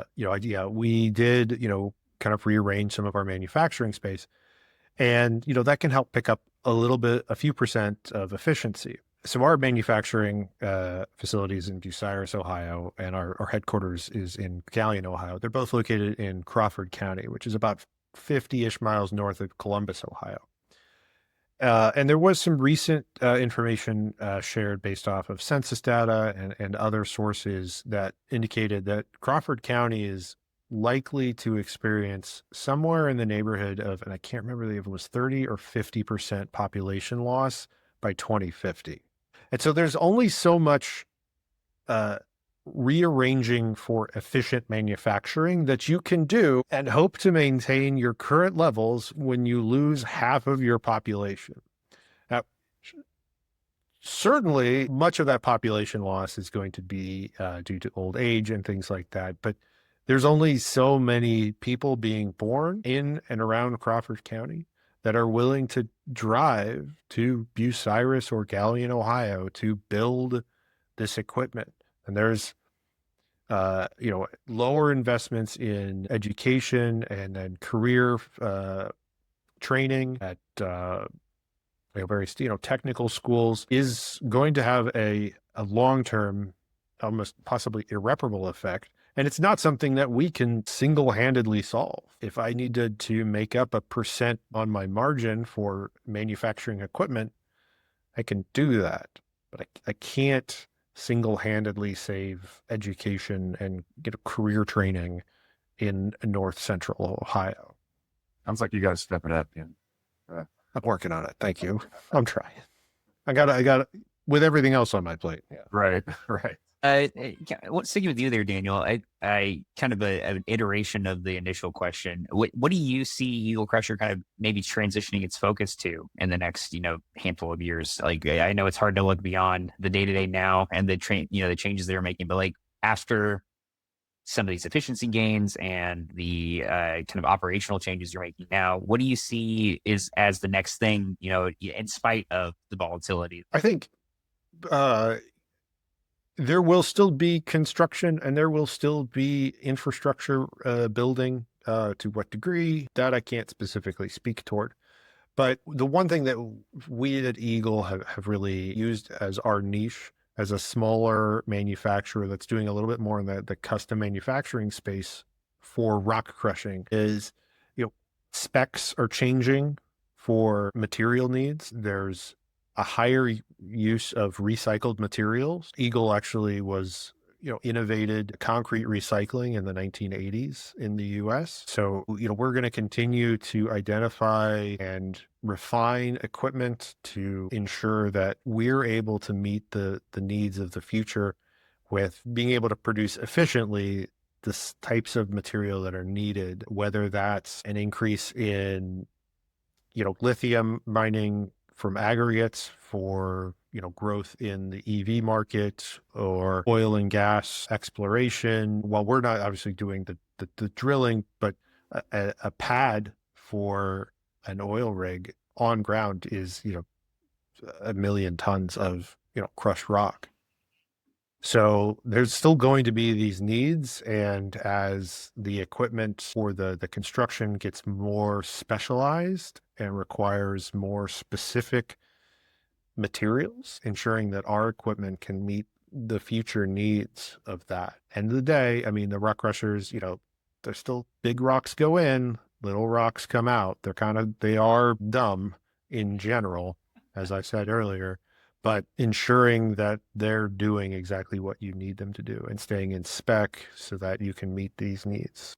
We did, kind of rearrange some of our manufacturing space, and, that can help pick up a few percent of efficiency. So our manufacturing facilities in Bucyrus, Ohio, and our headquarters is in Galion, Ohio. They're both located in Crawford County, which is about 50-ish miles north of Columbus, Ohio. And there was some recent information shared based off of census data and other sources that indicated that Crawford County is likely to experience somewhere in the neighborhood of, and I can't remember if it was 30 or 50% population loss by 2050. And so there's only so much rearranging for efficient manufacturing that you can do and hope to maintain your current levels when you lose half of your population. Now, certainly much of that population loss is going to be due to old age and things like that, but there's only so many people being born in and around Crawford County that are willing to drive to Bucyrus or Galion, Ohio to build this equipment. And there's, lower investments in education and then career training at various, technical schools is going to have a long-term, almost possibly irreparable effect. And it's not something that we can single-handedly solve. If I needed to make up 1% on my margin for manufacturing equipment, I can do that. But I can't single-handedly save education and get a career training in North Central Ohio. Sounds like you guys stepping up, Dan. I'm working on it. Thank you. I'm trying. I got with everything else on my plate. Yeah. Right. What's sticking with you there, Daniel? I kind of an iteration of the initial question. What do you see Eagle Crusher kind of maybe transitioning its focus to in the next, handful of years? Like, I know it's hard to look beyond the day-to-day now and the changes they're making, but like after some of these efficiency gains and the kind of operational changes you're making now, what do you see as the next thing, in spite of the volatility? I think there will still be construction and there will still be infrastructure building. To what degree, that I can't specifically speak toward. But the one thing that we at Eagle have really used as our niche, as a smaller manufacturer that's doing a little bit more in the custom manufacturing space for rock crushing, is, specs are changing for material needs. There's a higher use of recycled materials. Eagle actually was, innovated concrete recycling in the 1980s in the US. So, we're going to continue to identify and refine equipment to ensure that we're able to meet the needs of the future with being able to produce efficiently the types of material that are needed, whether that's an increase in lithium mining from aggregates for, growth in the EV market, or oil and gas exploration. While we're not obviously doing the drilling, but a pad for an oil rig on ground is, 1 million tons of, crushed rock. So there's still going to be these needs. And as the equipment for the construction gets more specialized and requires more specific materials, ensuring that our equipment can meet the future needs of that. End of the day, I mean, the rock crushers, there's still big rocks go in, little rocks come out. They are dumb in general, as I said earlier, but ensuring that they're doing exactly what you need them to do and staying in spec so that you can meet these needs.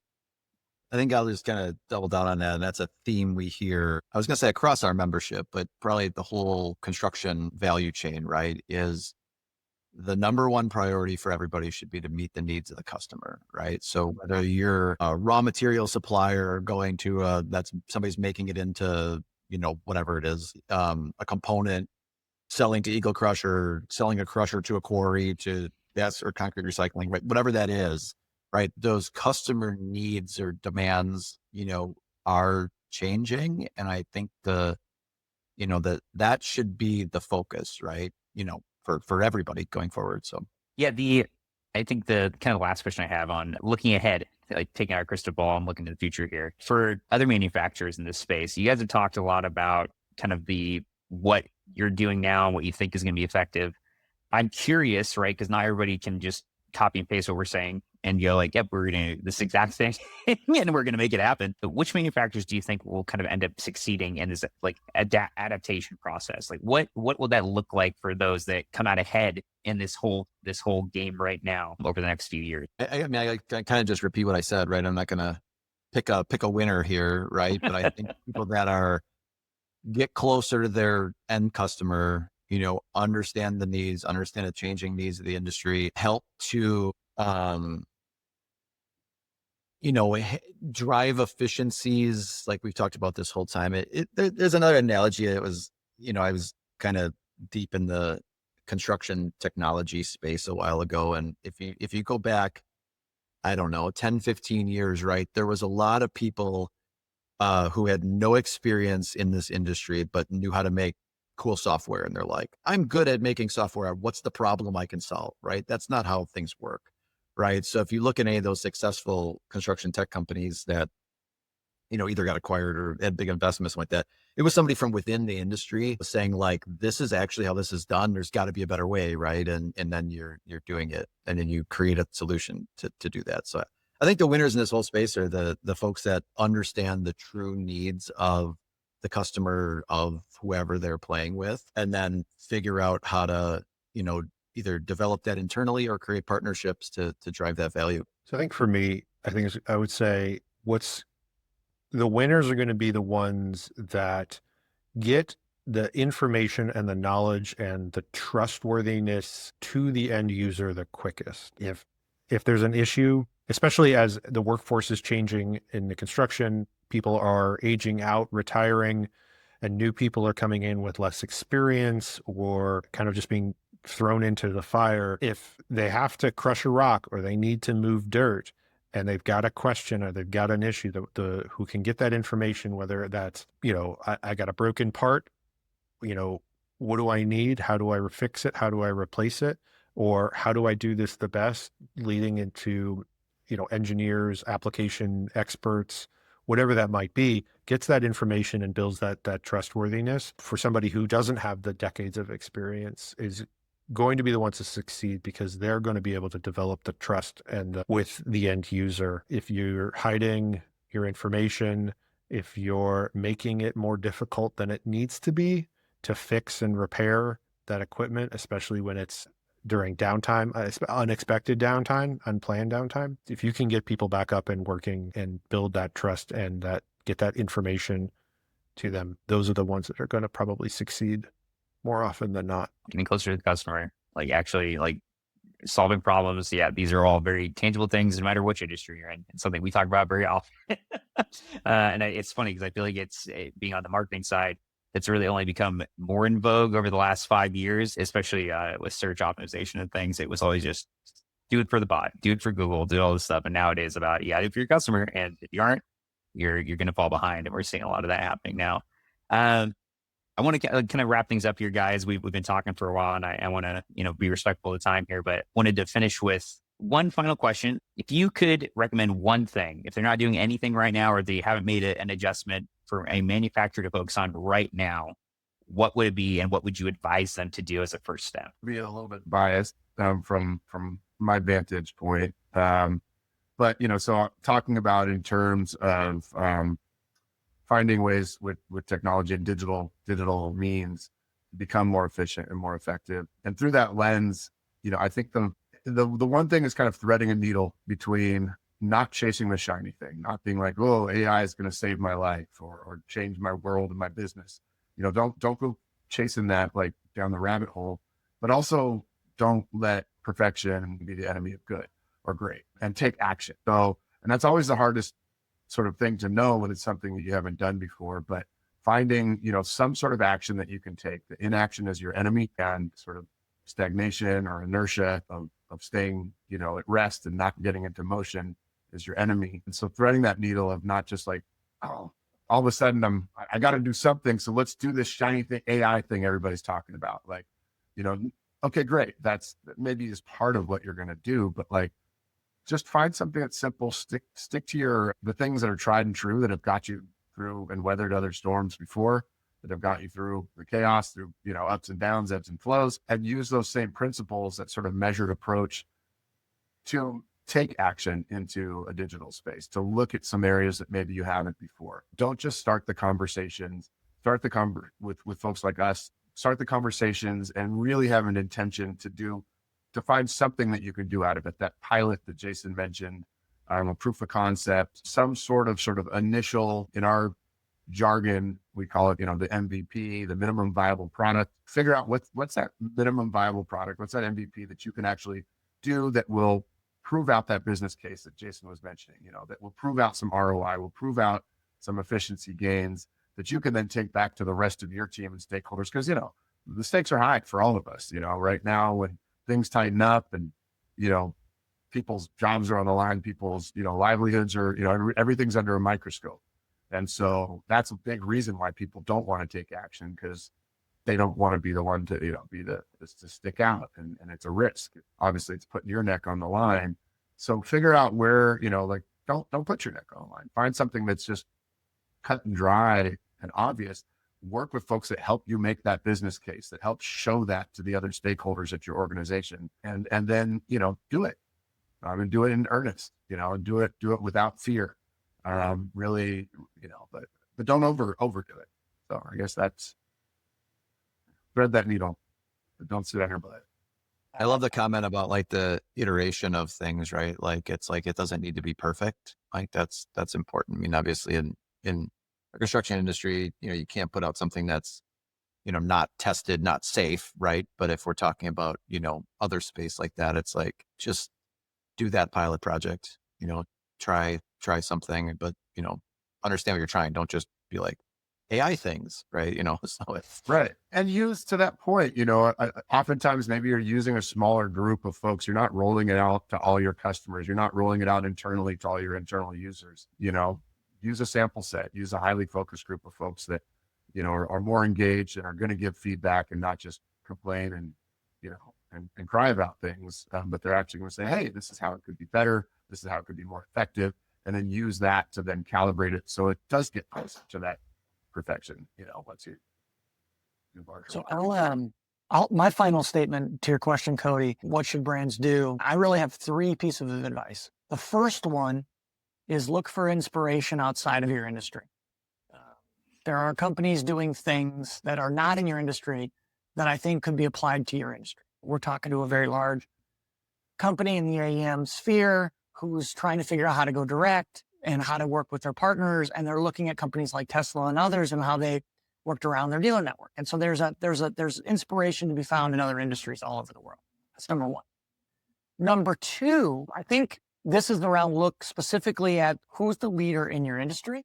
I think I'll just kind of double down on that. And that's a theme we hear, I was going to say across our membership, but probably the whole construction value chain, right? Is the number one priority for everybody should be to meet the needs of the customer, right? So whether you're a raw material supplier going to that's somebody's making it into, whatever it is, a component, selling to Eagle Crusher, selling a crusher to a quarry, to gas or concrete recycling, right? Whatever that is, right? Those customer needs or demands, are changing. And I think that should be the focus, right? For everybody going forward. So Yeah, I think the kind of last question I have on looking ahead, like taking our crystal ball and looking to the future here for other manufacturers in this space. You guys have talked a lot about kind of what you're doing now and what you think is going to be effective. I'm curious, right? Because not everybody can just copy and paste what we're saying and go like, yep, we're going to do this exact thing and we're going to make it happen. But which manufacturers do you think will kind of end up succeeding in this like adaptation process? Like what will that look like for those that come out ahead in this whole game right now over the next few years? I mean, I kind of just repeat what I said, right? I'm not going to pick a winner here, right? But I think people that get closer to their end customer, understand the needs, understand the changing needs of the industry, help to, drive efficiencies like we've talked about this whole time. There's another analogy. It was, I was kind of deep in the construction technology space a while ago. And if you go back, I don't know, 10, 15 years, right? There was a lot of people who had no experience in this industry, but knew how to make cool software. And they're like, I'm good at making software. What's the problem I can solve? Right. That's not how things work. Right. So if you look at any of those successful construction tech companies that, either got acquired or had big investments like that, it was somebody from within the industry saying like, this is actually how this is done. There's got to be a better way. Right. And then you're doing it, and then you create a solution to do that. So I think the winners in this whole space are the folks that understand the true needs of the customer, of whoever they're playing with, and then figure out how to, either develop that internally or create partnerships to drive that value. So I think for me, I would say the winners are going to be the ones that get the information and the knowledge and the trustworthiness to the end user the quickest. If there's an issue, especially as the workforce is changing in the construction, people are aging out, retiring, and new people are coming in with less experience or kind of just being thrown into the fire. If they have to crush a rock or they need to move dirt and they've got a question or they've got an issue, who can get that information, whether that's, I got a broken part, what do I need? How do I fix it? How do I replace it? Or how do I do this the best, leading into, engineers, application experts, whatever that might be, gets that information and builds that trustworthiness. For somebody who doesn't have the decades of experience, is going to be the ones to succeed because they're going to be able to develop the trust and with the end user. If you're hiding your information, if you're making it more difficult than it needs to be to fix and repair that equipment, especially when it's during downtime, unexpected downtime, unplanned downtime, if you can get people back up and working and build that trust and get that information to them, those are the ones that are going to probably succeed more often than not. Getting closer to the customer, like actually like solving problems. Yeah, these are all very tangible things no matter which industry you're in. It's something we talk about very often. It's funny because I feel like it's being on the marketing side, it's really only become more in vogue over the last 5 years, especially with search optimization and things. It was always just do it for the bot, do it for Google, do all this stuff. And nowadays about, yeah, if you're a customer, and if you aren't, you're going to fall behind. And we're seeing a lot of that happening now. I want to kind of wrap things up here, guys. We've been talking for a while, and I want to, be respectful of the time here, but wanted to finish with one final question. If you could recommend one thing, if they're not doing anything right now, or they haven't made an adjustment for a manufacturer to focus on right now, what would it be, and what would you advise them to do as a first step? Be a little bit biased from my vantage point, but so talking about in terms of finding ways with technology and digital means to become more efficient and more effective, and through that lens, I think the one thing is kind of threading a needle between not chasing the shiny thing, not being like, oh, AI is going to save my life or change my world and my business. Don't go chasing that like down the rabbit hole, but also don't let perfection be the enemy of good or great, and take action. So, and that's always the hardest sort of thing to know when it's something that you haven't done before, but finding, some sort of action that you can take. The inaction is your enemy, and sort of stagnation or inertia of staying, at rest and not getting into motion is your enemy. And so threading that needle of not just like, oh, all of a sudden I got to do something. So let's do this shiny thing, AI thing everybody's talking about. Like, okay, great. That's maybe is part of what you're going to do, but like, just find something that's simple. Stick to the things that are tried and true, that have got you through and weathered other storms before, that have got you through the chaos, through, ups and downs, ebbs and flows, and use those same principles, that sort of measured approach, to take action into a digital space, to look at some areas that maybe you haven't before. Don't just start the conversations, with folks like us, start the conversations and really have an intention to find something that you can do out of it. That pilot that Jason mentioned, a proof of concept, some sort of initial, in our jargon, we call it, the MVP, the minimum viable product. Figure out what's that minimum viable product, what's that MVP that you can actually do that will prove out that business case that Jason was mentioning, that will prove out some ROI, will prove out some efficiency gains that you can then take back to the rest of your team and stakeholders. Because, the stakes are high for all of us, right now, when things tighten up and, people's jobs are on the line, people's, livelihoods are, everything's under a microscope. And so that's a big reason why people don't want to take action, because they don't want to be the one to, to stick out. And it's a risk. Obviously it's putting your neck on the line. So figure out where, don't put your neck on the line. Find something that's just cut and dry and obvious. Work with folks that help you make that business case, that help show that to the other stakeholders at your organization, and then, do it. And do it in earnest, and do it without fear. Really, but don't overdo it. So I guess that's thread that needle, but don't sit on your butt. I love the comment about like the iteration of things, right? Like, it's like, it doesn't need to be perfect. Like that's important. I mean, obviously in the construction industry, you can't put out something that's, not tested, not safe. Right. But if we're talking about, other space like that, it's like, just do that pilot project, try something, but, understand what you're trying. Don't just be like AI things, right? So it's right. And use, to that point, oftentimes maybe you're using a smaller group of folks. You're not rolling it out to all your customers. You're not rolling it out internally to all your internal users. Use a sample set, use a highly focused group of folks that, are more engaged and are going to give feedback and not just complain and, and cry about things. But they're actually going to say, hey, this is how it could be better. This is how it could be more effective. And then use that to then calibrate it so it does get closer to that perfection, once you embark. So my final statement to your question, Cody, what should brands do? I really have 3 pieces of advice. The first one is look for inspiration outside of your industry. There are companies doing things that are not in your industry that I think could be applied to your industry. We're talking to a very large company in the AEM sphere who's trying to figure out how to go direct and how to work with their partners. And they're looking at companies like Tesla and others and how they worked around their dealer network. And so there's inspiration to be found in other industries all over the world. That's number one. Number two, I think this is around look specifically at who's the leader in your industry.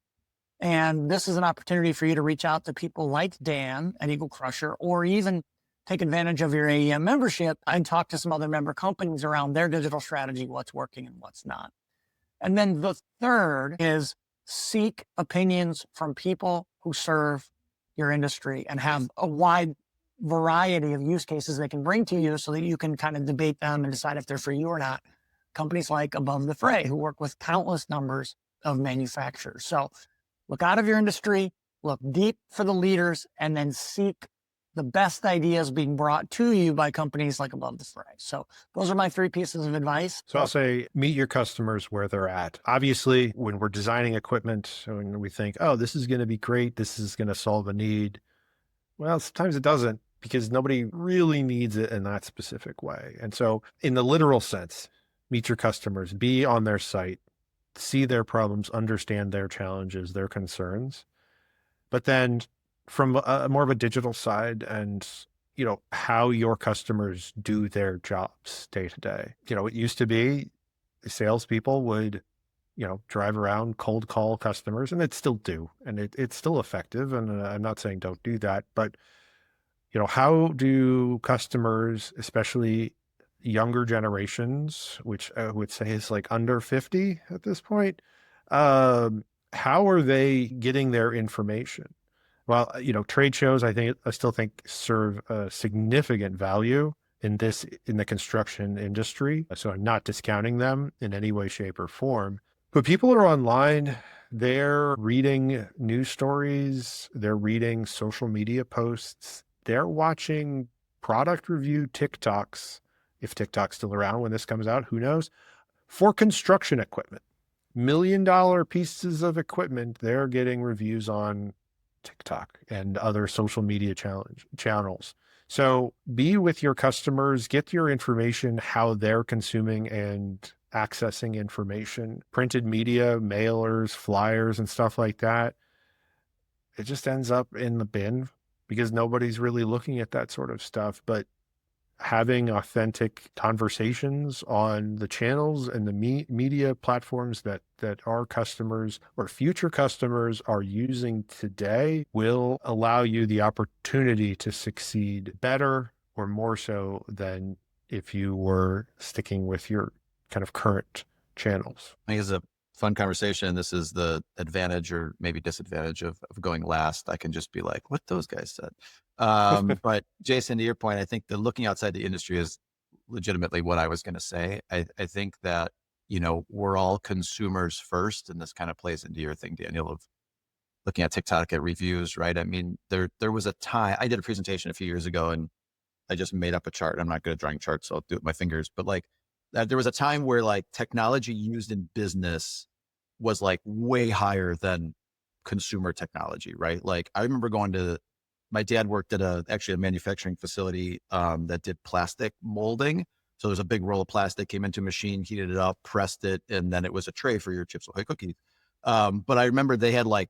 And this is an opportunity for you to reach out to people like Dan at Eagle Crusher, or even take advantage of your AEM membership and talk to some other member companies around their digital strategy, what's working and what's not. And then the third is seek opinions from people who serve your industry and have a wide variety of use cases they can bring to you so that you can kind of debate them and decide if they're for you or not. Companies like Above the Fray, who work with countless numbers of manufacturers. So look out of your industry, look deep for the leaders, and then seek the best ideas being brought to you by companies like Above the Fray. So those are my three pieces of advice. So I'll say, meet your customers where they're at. Obviously, when we're designing equipment, when we think, oh, this is going to be great, this is going to solve a need. Well, sometimes it doesn't, because nobody really needs it in that specific way. And so in the literal sense, meet your customers, be on their site, see their problems, understand their challenges, their concerns. But then from more of a digital side, and how your customers do their jobs day to day. It used to be salespeople would drive around, cold call customers, and it still do, and it's still effective. And I'm not saying don't do that, but how do customers, especially younger generations, which I would say is like under 50 at this point, how are they getting their information? Well, trade shows, I still think serve a significant value in the construction industry. So I'm not discounting them in any way, shape, or form. But people are online, they're reading news stories, they're reading social media posts, they're watching product review TikToks, if TikTok's still around when this comes out, who knows, for construction equipment. $1 million pieces of equipment, they're getting reviews on TikTok and other social media channels. So be with your customers, get your information, how they're consuming and accessing information, printed media, mailers, flyers, and stuff like that. It just ends up in the bin because nobody's really looking at that sort of stuff. But having authentic conversations on the channels and the media platforms that our customers or future customers are using today will allow you the opportunity to succeed better or more so than if you were sticking with your kind of current channels. I think it's a fun conversation. This is the advantage or maybe disadvantage of going last. I can just be like, what those guys said. But Jason, to your point, I think the looking outside the industry is legitimately what I was going to say. I think that, we're all consumers first, and this kind of plays into your thing, Daniel, of looking at TikTok at reviews, right? I mean, there was a time I did a presentation a few years ago and I just made up a chart. I'm not good at drawing charts, so I'll do it with my fingers, but like there was a time where like technology used in business was like way higher than consumer technology, right? Like I remember my dad worked at actually a manufacturing facility that did plastic molding. So there's a big roll of plastic, came into a machine, heated it up, pressed it, and then it was a tray for your Chips Ahoy cookies. But I remember they had like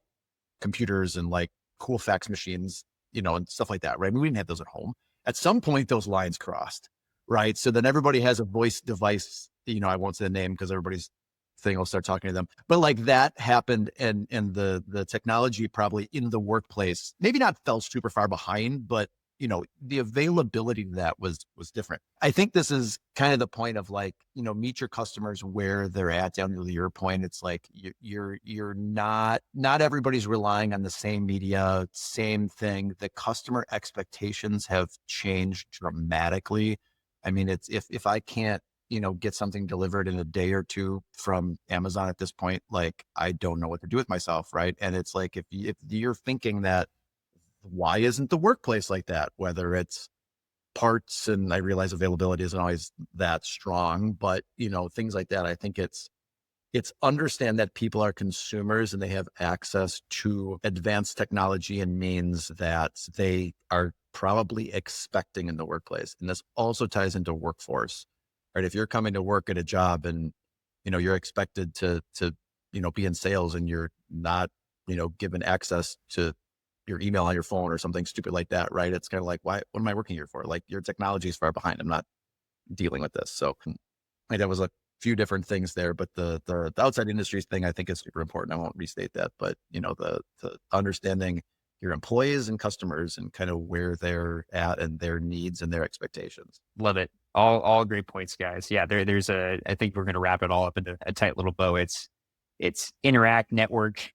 computers and like cool fax machines, and stuff like that, right? I mean, we didn't have those at home. At some point, those lines crossed, right? So then everybody has a voice device, I won't say the name because everybody's thing will start talking to them. But like that happened, and the technology probably in the workplace, maybe not fell super far behind, but the availability to that was different. I think this is kind of the point of like, meet your customers where they're at. Down to your point, it's like you're not everybody's relying on the same media, same thing. The customer expectations have changed dramatically. I mean, it's if I can't get something delivered in a day or two from Amazon at this point, like I don't know what to do with myself, right? And it's like if you're thinking that, why isn't the workplace like that? Whether it's parts, and I realize availability isn't always that strong, but things like that. I think it's understand that people are consumers and they have access to advanced technology and means that they are probably expecting in the workplace. And this also ties into workforce, right? If you're coming to work at a job and you're expected to be in sales and you're not given access to your email on your phone or something stupid like that, right? It's kind of like, what am I working here for? Like your technology is far behind. I'm not dealing with this. So That was a few different things there, but the outside industries thing I think is super important. I won't restate that, but the understanding your employees and customers and kind of where they're at and their needs and their expectations. Love it. All great points, guys. Yeah, I think we're going to wrap it all up into a tight little bow. It's interact, network,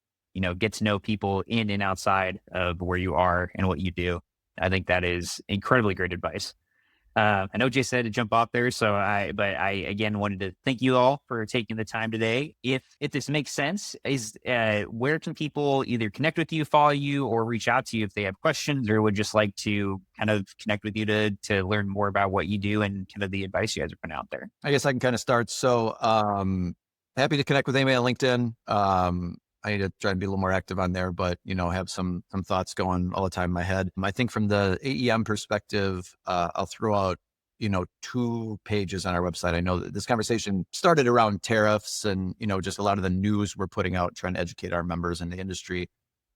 get to know people in and outside of where you are and what you do. I think that is incredibly great advice. I know Jay said to jump off there, but I again wanted to thank you all for taking the time today. If this makes sense, where can people either connect with you, follow you, or reach out to you if they have questions or would just like to kind of connect with you to learn more about what you do and kind of the advice you guys are putting out there? I guess I can kind of start. So happy to connect with anybody on LinkedIn. I need to try and be a little more active on there, but have some thoughts going all the time in my head. I think from the AEM perspective, I'll throw out 2 pages on our website. I know that this conversation started around tariffs and just a lot of the news we're putting out, trying to educate our members in the industry.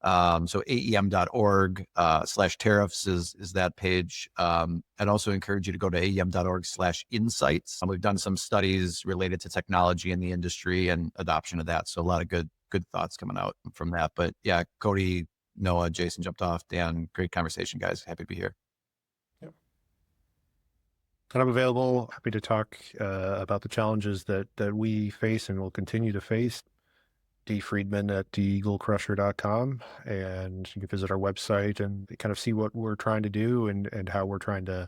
So aem.org/tariffs is that page. I'd also encourage you to go to aem.org/insights. We've done some studies related to technology in the industry and adoption of that. So a lot of good thoughts coming out from that. But yeah, Cody, Noah, Jason jumped off. Dan, great conversation, guys. Happy to be here. Yep. And I'm available, happy to talk about the challenges that we face and will continue to face. dfriedman@deaglecrusher.com, and you can visit our website and kind of see what we're trying to do and how we're trying to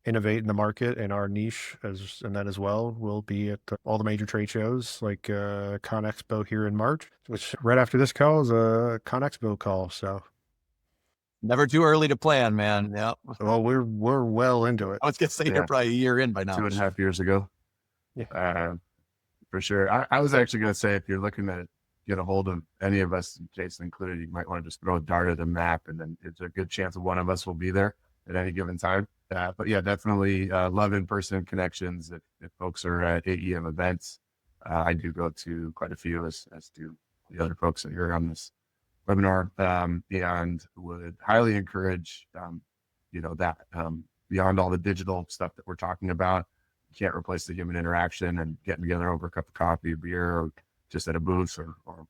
innovate in the market and our niche and that as well will be at all the major trade shows like Con Expo here in March, which right after this call is a Con Expo call. So never too early to plan, man. Yeah. Well, we're well into it. I was gonna say you're probably a year in by now. 2.5 years ago. Yeah. For sure. I was actually going to say, if you're looking to get a hold of any of us, Jason included, you might want to just throw a dart at the map, and then it's a good chance of one of us will be there at any given time. But yeah, definitely love in-person connections. If folks are at AEM events, I do go to quite a few, as do the other folks that are on this webinar, and would highly encourage, that beyond all the digital stuff that we're talking about, you can't replace the human interaction and getting together over a cup of coffee, beer, or just at a booth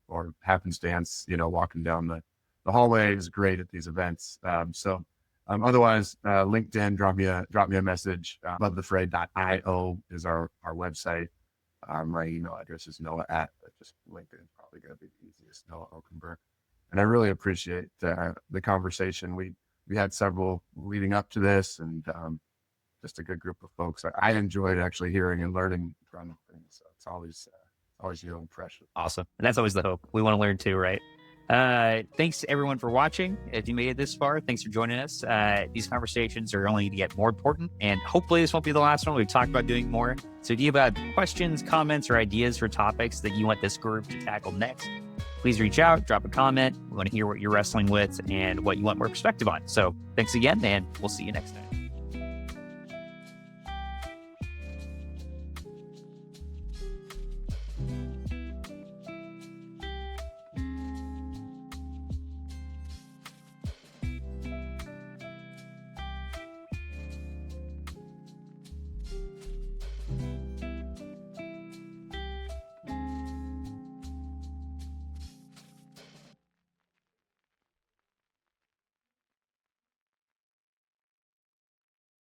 or happenstance, walking down the hallway is great at these events. Otherwise, LinkedIn, drop me a message. Lovethefray.io is our website. My email address is Noah @ just LinkedIn is probably going to be the easiest, Noah Okenberg. And I really appreciate the conversation. We had several leading up to this, and just a good group of folks. I enjoyed actually hearing and learning from things. So it's always fresh. Awesome. And that's always the hope. We want to learn too, right? Thanks everyone for watching. If you made it this far, thanks for joining us. These conversations are only going to get more important, and hopefully this won't be the last one. We've talked about doing more. So if you have questions, comments, or ideas for topics that you want this group to tackle next, please reach out, drop a comment. We want to hear what you're wrestling with and what you want more perspective on. So thanks again, and we'll see you next time.